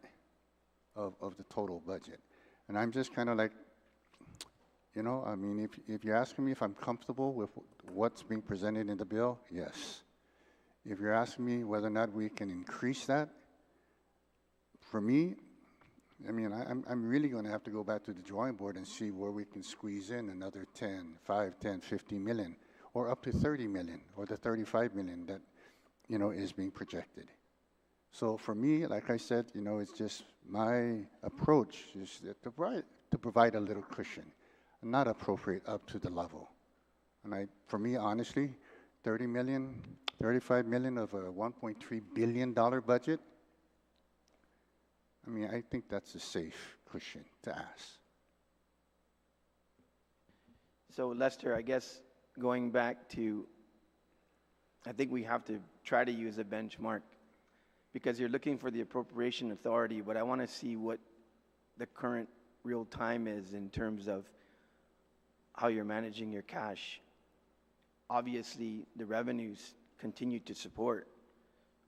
of the total budget. And I'm just kind of like, if you're asking me if I'm comfortable with what's being presented in the bill, yes. If you're asking me whether or not we can increase that, for me, I'm really going to have to go back to the drawing board and see where we can squeeze in another 5, 10, 15 million, or up to 30 million, or the 35 million that, is being projected. So for me, like I said, it's just my approach is to provide a little cushion, and not appropriate up to the level. And for me, honestly, 30 million, 35 million of a $1.3 billion budget I mean, I think that's a safe question to ask. So Lester, I guess going back to, I think we have to try to use a benchmark because you're looking for the appropriation authority, but I want to see what the current real time is in terms of how you're managing your cash. Obviously, the revenues continue to support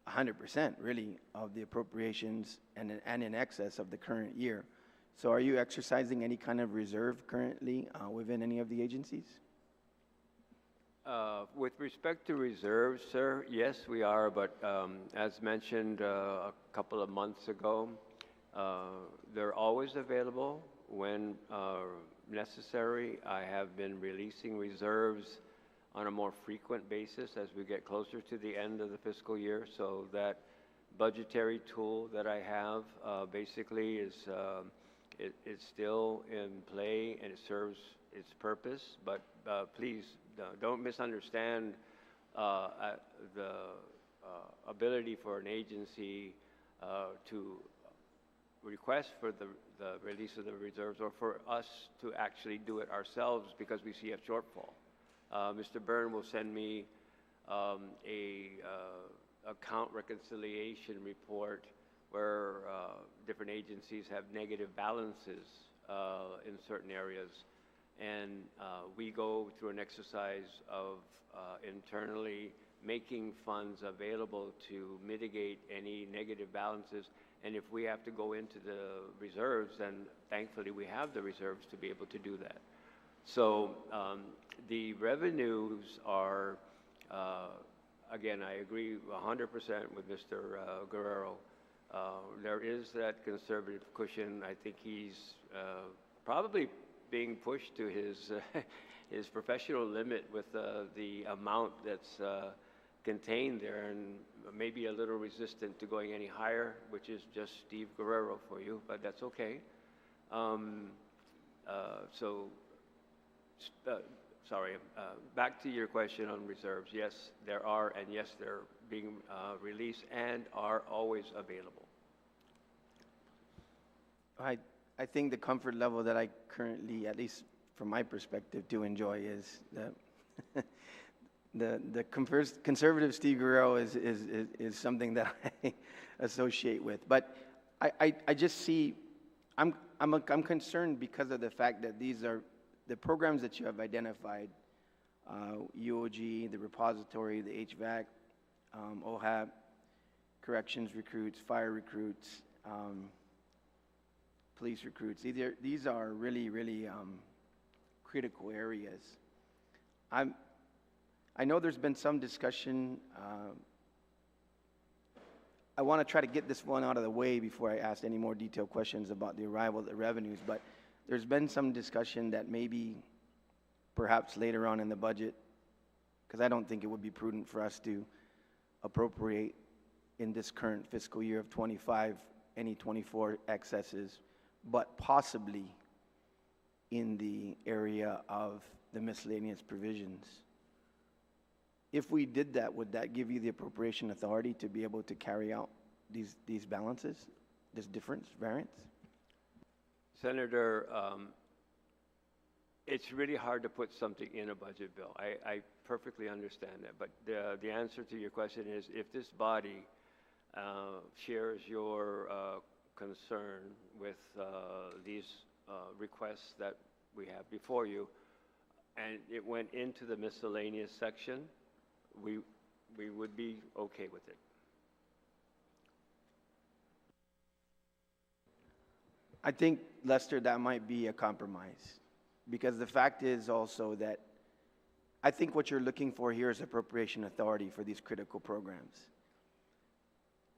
100% really of the appropriations and in excess of the current year. So are you exercising any kind of reserve currently within any of the agencies? With respect to reserves, sir, yes, we are, but as mentioned a couple of months ago, they're always available when necessary. I have been releasing reserves on a more frequent basis as we get closer to the end of the fiscal year, so that budgetary tool that I have basically is it's still in play and it serves its purpose, but please don't misunderstand the ability for an agency to request for the release of the reserves or for us to actually do it ourselves because we see a shortfall. Mr. Byrne will send me a account reconciliation report where different agencies have negative balances in certain areas. And we go through an exercise of internally making funds available to mitigate any negative balances. And if we have to go into the reserves, then thankfully we have the reserves to be able to do that. So the revenues are, again, I agree 100% with Mr. Guerrero. There is that conservative cushion. I think he's probably being pushed to his his professional limit with the amount that's contained there, and maybe a little resistant to going any higher, which is just Steve Guerrero for you, but that's okay. Sorry, back to your question on reserves. Yes, there are, and yes, they're being released and are always available. I think the comfort level that I currently, at least from my perspective, do enjoy is the conservative Steve Guerrero is something that I associate with. But I just see, I'm concerned because of the fact that these are the programs that you have identified, UOG, the repository, the HVAC, OHAP, corrections recruits, fire recruits, police recruits. These are really, really critical areas. I know there's been some discussion. I want to try to get this one out of the way before I ask any more detailed questions about the arrival of the revenues, but there's been some discussion that maybe perhaps later on in the budget, because I don't think it would be prudent for us to appropriate in this current fiscal year of 25 any 24 excesses, but possibly in the area of the miscellaneous provisions. If we did that, would that give you the appropriation authority to be able to carry out these balances, this difference, variance? Senator, it's really hard to put something in a budget bill. I perfectly understand that, but the answer to your question is if this body shares your concern with these requests that we have before you, and it went into the miscellaneous section, we would be okay with it. I think, Lester, that might be a compromise, because the fact is also that I think what you're looking for here is appropriation authority for these critical programs.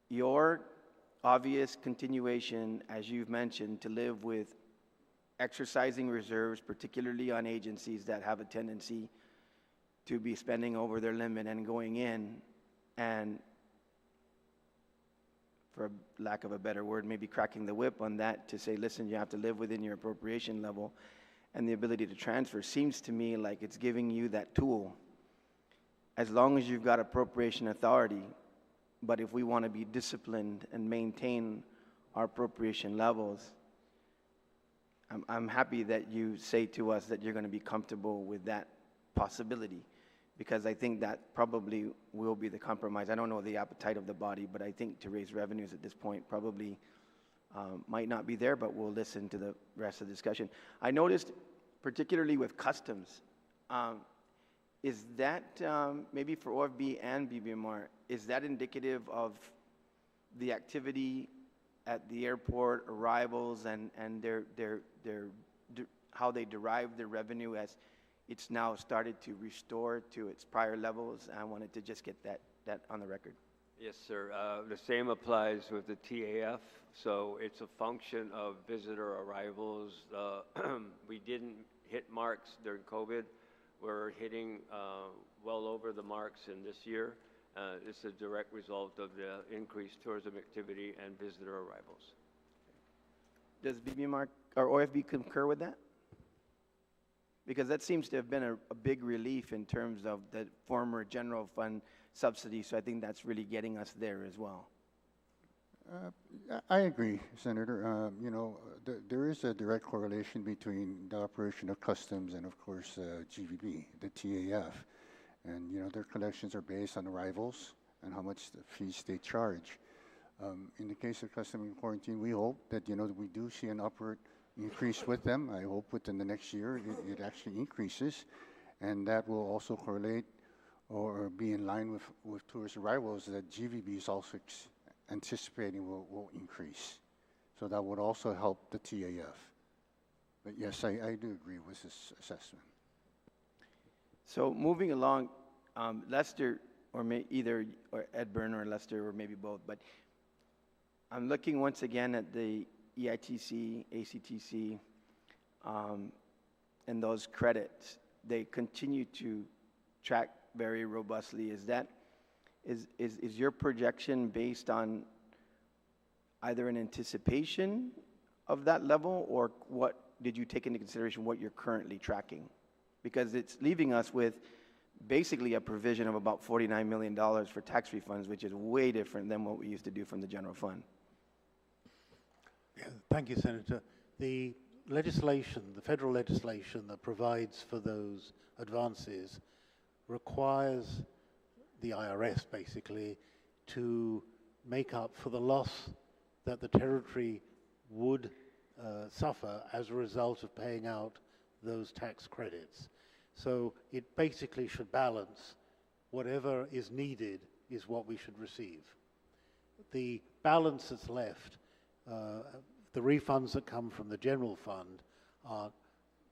Your obvious continuation, as you've mentioned, to live with exercising reserves, particularly on agencies that have a tendency to be spending over their limit and going in and, for lack of a better word, maybe cracking the whip on that to say, listen, you have to live within your appropriation level, and the ability to transfer seems to me like it's giving you that tool. As long as you've got appropriation authority, but if we want to be disciplined and maintain our appropriation levels, I'm happy that you say to us that you're going to be comfortable with that possibility, because I think that probably will be the compromise. I don't know the appetite of the body, but I think to raise revenues at this point probably might not be there, but we'll listen to the rest of the discussion. I noticed, particularly with customs, is that maybe for OFB and BBMR, is that indicative of the activity at the airport, arrivals, and how they derive their revenue as it's now started to restore to its prior levels? I wanted to just get that on the record. Yes, sir. The same applies with the TAF. So it's a function of visitor arrivals. We didn't hit marks during COVID. We're hitting well over the marks in this year. It's a direct result of the increased tourism activity and visitor arrivals. Does BBMR or OFB concur with that? Because that seems to have been a big relief in terms of the former general fund subsidy, so I think that's really getting us there as well. I agree, Senator. You know, there is a direct correlation between the operation of customs and, of course, GVB, the TAF. And, you know, their collections are based on arrivals and how much the fees they charge. In the case of custom and quarantine, we hope that, you know, we do see an upward increase with them. I hope within the next year it actually increases. And that will also correlate or be in line with tourist arrivals that GVB is also anticipating will increase. So that would also help the TAF. But yes, I do agree with this assessment. So moving along, Lester, or either Ed Byrne or Lester, or maybe both, but I'm looking once again at the EITC, ACTC, and those credits. They continue to track very robustly. Is your projection based on either an anticipation of that level, or what did you take into consideration what you're currently tracking? Because it's leaving us with basically a provision of about $49 million for tax refunds, which is way different than what we used to do from the general fund. Yeah, thank you, Senator. The legislation, the federal legislation that provides for those advances requires the IRS basically to make up for the loss that the territory would suffer as a result of paying out those tax credits. So it basically should balance whatever is needed is what we should receive. The balance that's left, the refunds that come from the general fund are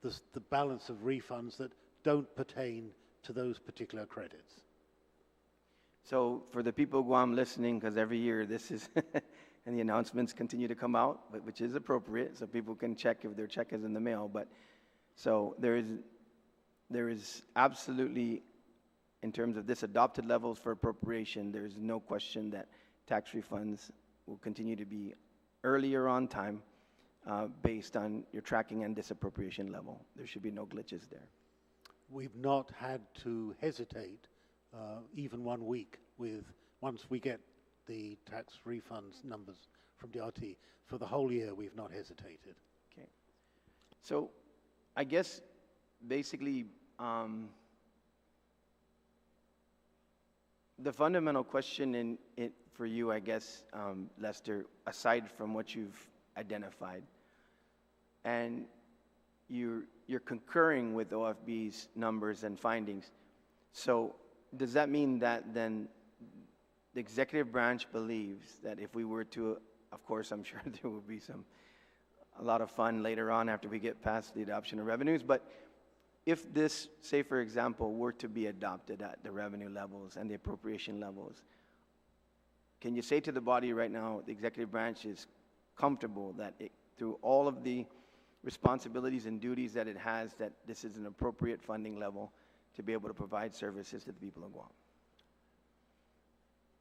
the balance of refunds that don't pertain to those particular credits. So for the people of Guam listening, because every year this is, and the announcements continue to come out, which is appropriate, so people can check if their check is in the mail. But so there is absolutely, in terms of this adopted levels for appropriation, there is no question that tax refunds will continue to be earlier on time based on your tracking and disappropriation level. There should be no glitches there. We've not had to hesitate even 1 week once we get the tax refunds numbers from DRT. For the whole year, we've not hesitated. Okay. So I guess basically the fundamental question for you, I guess, Lester, aside from what you've identified, and you're concurring with OFB's numbers and findings. So does that mean that then the executive branch believes that if we were to, of course, I'm sure there will be a lot of fun later on after we get past the adoption of revenues, but if this, say for example, were to be adopted at the revenue levels and the appropriation levels, can you say to the body right now, the executive branch is comfortable that through all of the responsibilities and duties that it has, that this is an appropriate funding level to be able to provide services to the people of Guam?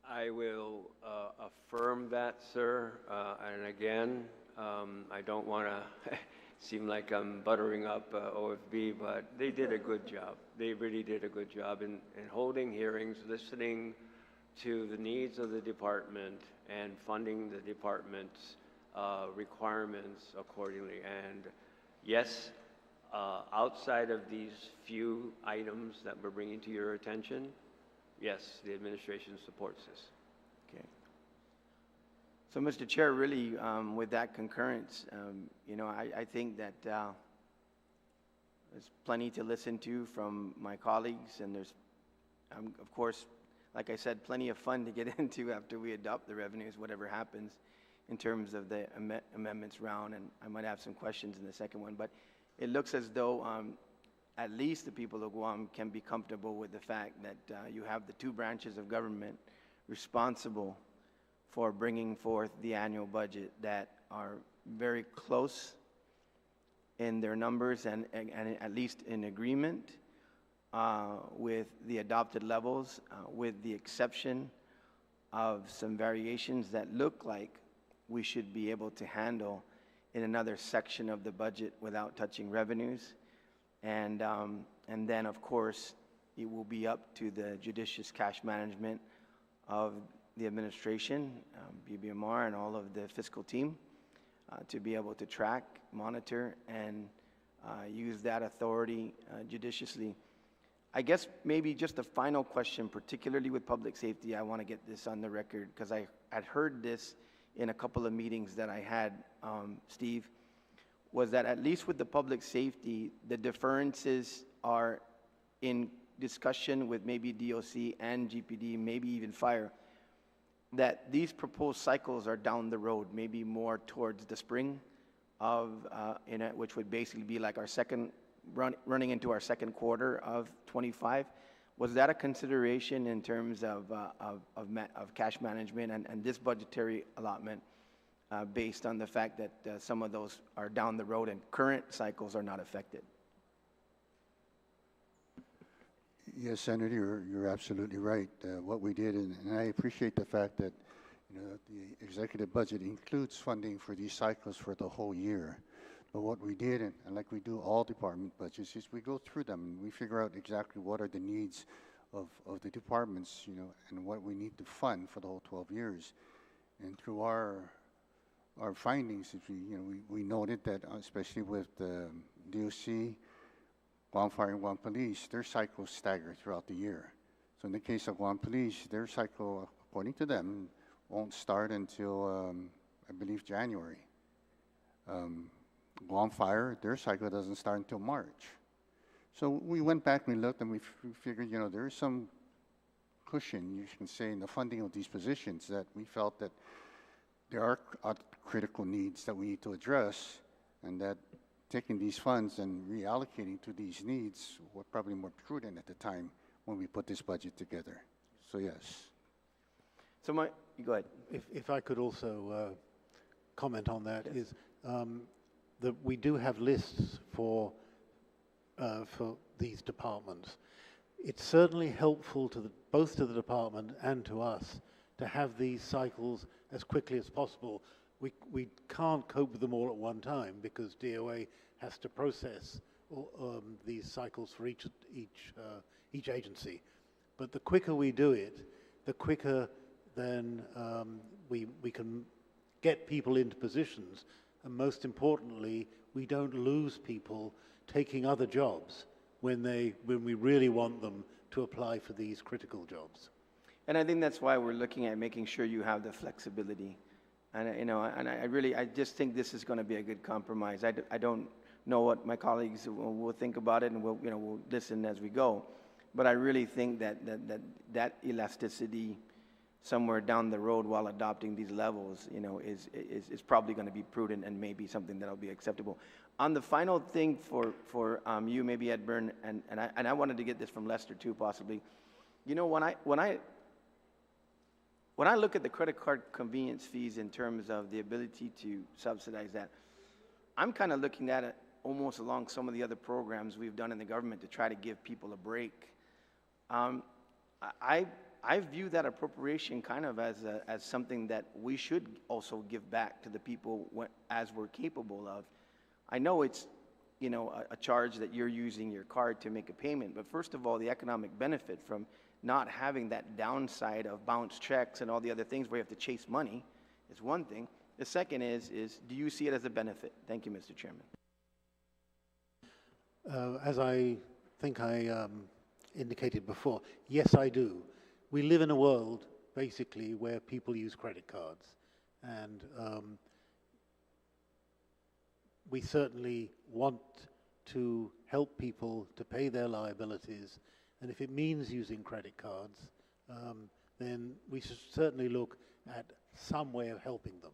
I will affirm that, sir. And again, I don't want to seem like I'm buttering up OFB, but they did a good job. They really did a good job in holding hearings, listening to the needs of the department, and funding the department's requirements accordingly. And yes, outside of these few items that we're bringing to your attention, yes, the administration supports this. Okay. So, Mr. Chair, really, with that concurrence, you know, I think that there's plenty to listen to from my colleagues, and there's, of course, like I said, plenty of fun to get into after we adopt the revenues, whatever happens in terms of the amendments round, and I might have some questions in the second one, but it looks as though at least the people of Guam can be comfortable with the fact that you have the two branches of government responsible for bringing forth the annual budget that are very close in their numbers and at least in agreement with the adopted levels, with the exception of some variations that look like we should be able to handle in another section of the budget without touching revenues. And then, of course, it will be up to the judicious cash management of the administration, BBMR, and all of the fiscal team to be able to track, monitor, and use that authority judiciously. I guess maybe just a final question, particularly with public safety. I want to get this on the record because I had heard this in a couple of meetings that I had, Steve, was that at least with the public safety, the deferences are in discussion with maybe DOC and GPD, maybe even fire, that these proposed cycles are down the road, maybe more towards the spring of, which would basically be like our running into our second quarter of 25. Was that a consideration in terms of cash management and this budgetary allotment based on the fact that some of those are down the road and current cycles are not affected? Yes, Senator, you're absolutely right. What we did, and I appreciate the fact that the executive budget includes funding for these cycles for the whole year. But what we did, and like we do all department budgets, is we go through them and we figure out exactly what are the needs of the departments, and what we need to fund for the whole 12 years. And through our findings, we noted that especially with the DOC, Guam Fire and Guam Police, their cycles stagger throughout the year. So in the case of Guam Police, their cycle, according to them, won't start until, I believe, January. Guam Fire, their cycle doesn't start until March. So we went back and we looked and we figured, there is some cushion, you can say, in the funding of these positions that we felt that there are critical needs that we need to address, and that taking these funds and reallocating to these needs were probably more prudent at the time when we put this budget together. So yes. So go ahead. If I could also comment on that, yes. That we do have lists for these departments. It's certainly helpful to both to the department and to us to have these cycles as quickly as possible. We can't cope with them all at one time because DOA has to process these cycles for each agency. But the quicker we do it, the quicker then we can get people into positions, and most importantly, we don't lose people taking other jobs when we really want them to apply for these critical jobs. And I think that's why we're looking at making sure you have the flexibility. And I just think this is going to be a good compromise. I don't know what my colleagues will think about it, and we'll listen as we go. But I really think that elasticity somewhere down the road while adopting these levels, is probably going to be prudent and maybe something that'll be acceptable. On the final thing for you, maybe Ed Byrne, and I wanted to get this from Lester too, possibly. When I look at the credit card convenience fees in terms of the ability to subsidize that, I'm kind of looking at it almost along some of the other programs we've done in the government to try to give people a break. I view that appropriation kind of as something that we should also give back to the people as we're capable of. I know it's a charge that you're using your card to make a payment, but first of all, the economic benefit from not having that downside of bounce checks and all the other things where you have to chase money is one thing. The second is do you see it as a benefit? Thank you, Mr. Chairman. As I think I indicated before, yes, I do. We live in a world, basically, where people use credit cards. And we certainly want to help people to pay their liabilities. And if it means using credit cards, then we should certainly look at some way of helping them.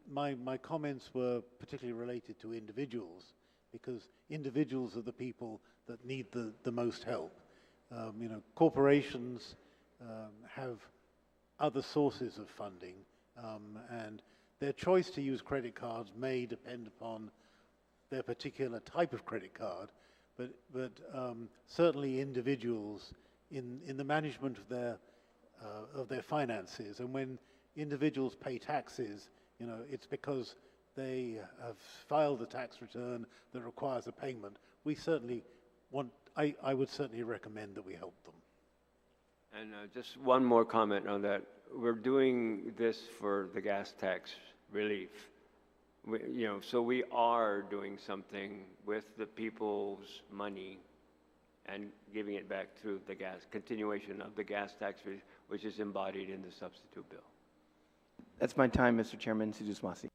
My comments were particularly related to individuals, because individuals are the people that need the most help. You know, corporations have other sources of funding, and their choice to use credit cards may depend upon their particular type of credit card, but certainly individuals in the management of their finances, and when individuals pay taxes, you know, it's because they have filed a tax return that requires a payment. We certainly I would certainly recommend that we help them. And just one more comment on that. We're doing this for the gas tax relief. So we are doing something with the people's money and giving it back through the continuation of the gas tax relief, which is embodied in the substitute bill. That's my time, Mr. Chairman. Sujusmasi.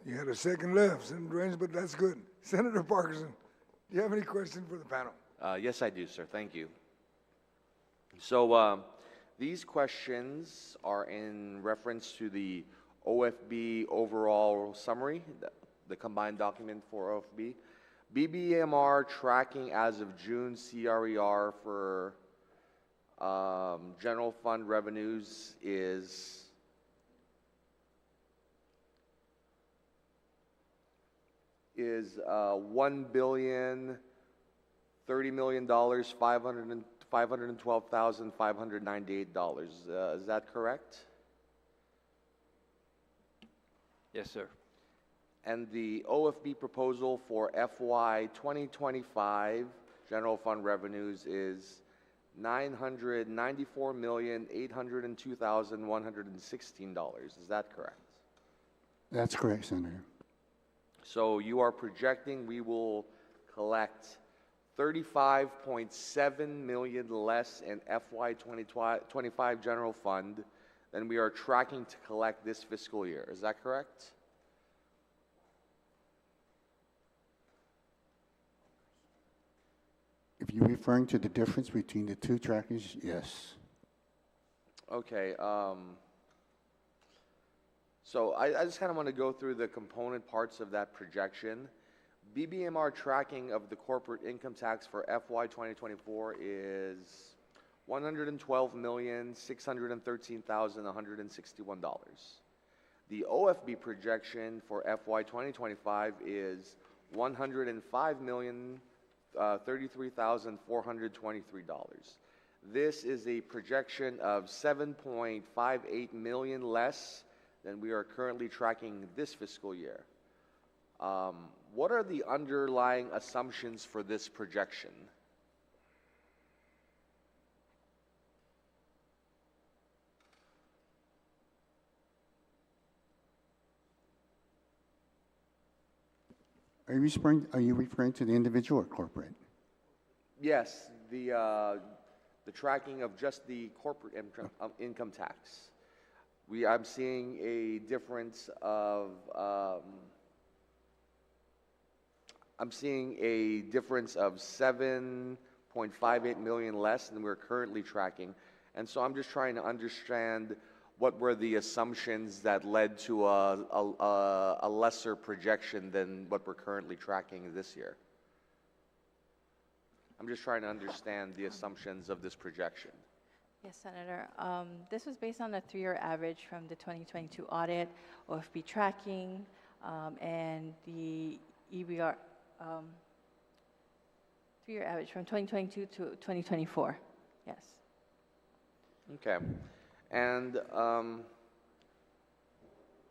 You had a second left, Senator Range, but that's good. Senator Parkinson, do you have any questions for the panel? Yes, I do, sir. Thank you. So these questions are in reference to the OFB overall summary, the combined document for OFB. BBMR tracking as of June CRER for general fund revenues is $1,030,000,512,598. Is that correct? Yes, sir. And the OFB proposal for FY 2025 general fund revenues is $994,802,116. Is that correct? That's correct, Senator. So you are projecting we will collect $35.7 million less in FY 2025 general fund than we are tracking to collect this fiscal year. Is that correct? If you're referring to the difference between the two trackers, yes. Okay. So I just kind of want to go through the component parts of that projection. BBMR tracking of the corporate income tax for FY 2024 is $112,613,161. The OFB projection for FY 2025 is $105,033,423. This is a projection of $7.58 million less than we are currently tracking this fiscal year. What are the underlying assumptions for this projection? Are you referring to the individual or corporate? Yes, the tracking of just the corporate income tax. I'm seeing a difference of $7.58 million less than we're currently tracking, and so I'm just trying to understand what were the assumptions that led to a lesser projection than what we're currently tracking this year. I'm just trying to understand the assumptions of this projection. Yes, Senator. This was based on a 3-year average from the 2022 audit, OFB tracking, and the EBR 3-year average from 2022 to 2024. Yes. Okay. And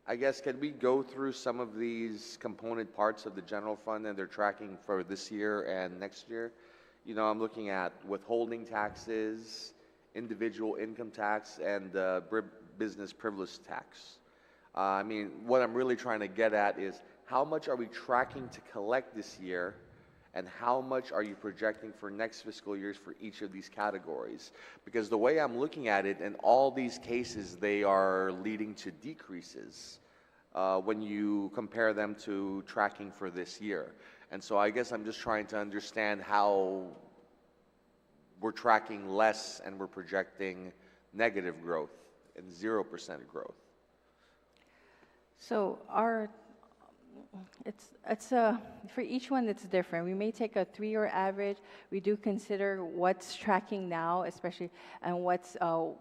I guess, can we go through some of these component parts of the general fund and their tracking for this year and next year? You know, I'm looking at withholding taxes, individual income tax, and business privilege tax. I mean, what I'm really trying to get at is how much are we tracking to collect this year, and how much are you projecting for next fiscal years for each of these categories? Because the way I'm looking at it, in all these cases, they are leading to decreases when you compare them to tracking for this year. And so I guess I'm just trying to understand how we're tracking less and we're projecting negative growth and 0% growth. So for each one it's different. We may take a 3-year average. We do consider what's tracking now, especially, and what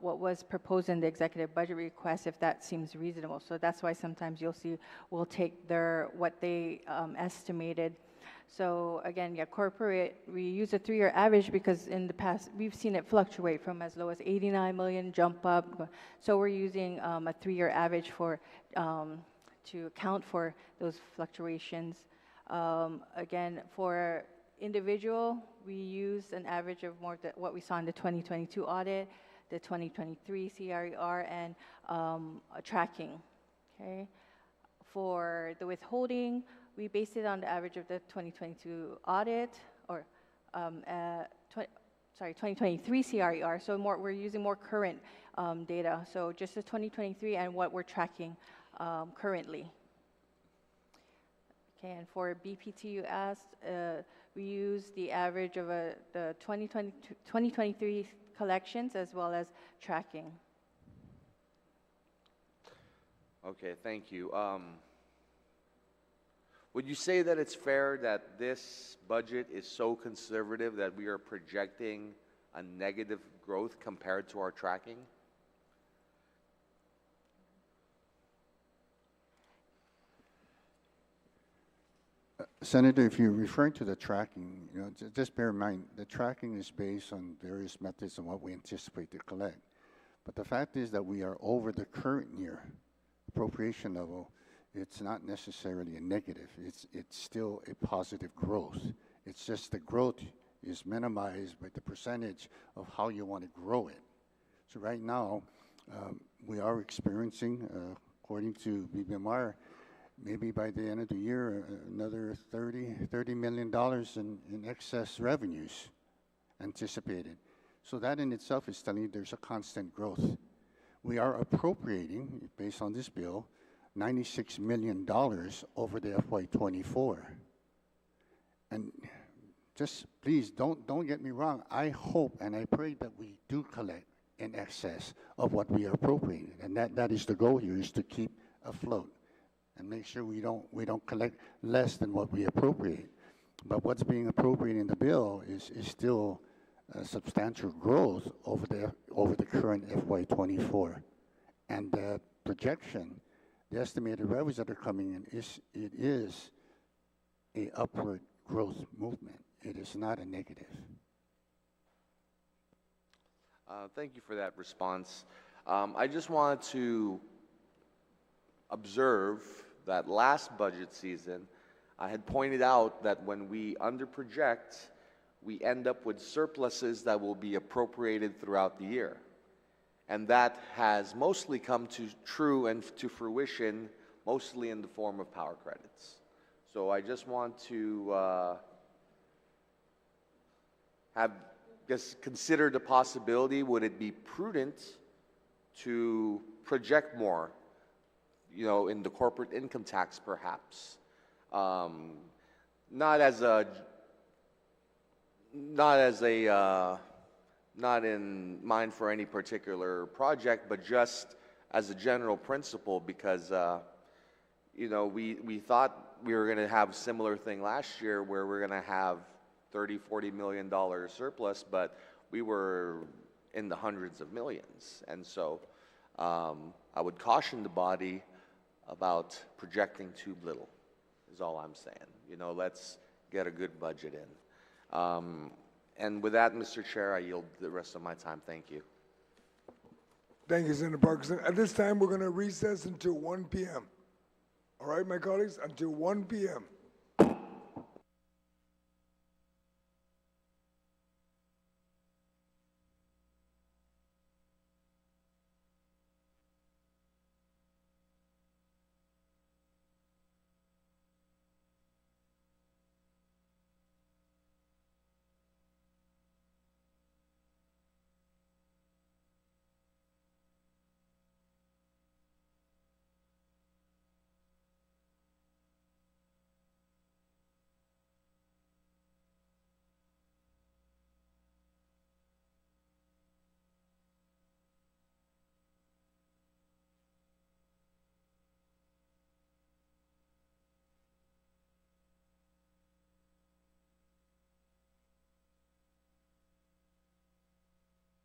was proposed in the executive budget request, if that seems reasonable. So that's why sometimes you'll see we'll take what they estimated. So again, yeah, corporate, we use a 3-year average because in the past we've seen it fluctuate from as low as 89 million, jump up. So we're using a 3-year average to account for those fluctuations. Again, for individual, we use an average of more than what we saw in the 2022 audit, the 2023 CRER, and tracking. Okay. For the withholding, we based it on the average of the 2022 audit, or 2023 CRER. So we're using more current data. So just the 2023 and what we're tracking currently. Okay, and for BPT, you asked, we use the average of the 2023 collections as well as tracking. Okay, thank you. Would you say that it's fair that this budget is so conservative that we are projecting a negative growth compared to our tracking? Senator, if you're referring to the tracking, just bear in mind, the tracking is based on various methods and what we anticipate to collect. But the fact is that we are over the current year appropriation level. It's not necessarily a negative. It's still a positive growth. It's just the growth is minimized by the percentage of how you want to grow it. So right now, we are experiencing, according to BBMR, maybe by the end of the year, another $30 million in excess revenues anticipated. So that in itself is telling you there's a constant growth. We are appropriating, based on this bill, $96 million over the FY24. And just please don't get me wrong. I hope and I pray that we do collect in excess of what we are appropriating. And that is the goal here, is to keep afloat and make sure we don't collect less than what we appropriate. But what's being appropriated in the bill is still a substantial growth over the current FY24. And the projection, the estimated revenues that are coming in, it is a upward growth movement. It is not a negative. Thank you for that response. I just wanted to observe that last budget season, I had pointed out that when we underproject, we end up with surpluses that will be appropriated throughout the year. And that has mostly come true and to fruition, mostly in the form of power credits. So I just want to consider the possibility, would it be prudent to project more, in the corporate income tax perhaps? Not in mind for any particular project, but just as a general principle, because we thought we were going to have a similar thing last year where we're going to have $30–40 million surplus, but we were in the hundreds of millions. And so I would caution the body about projecting too little, is all I'm saying. Let's get a good budget in. And with that, Mr. Chair, I yield the rest of my time. Thank you. Thank you, Senator Parkinson. At this time, we're going to recess until 1 p.m. All right, my colleagues, until 1 p.m.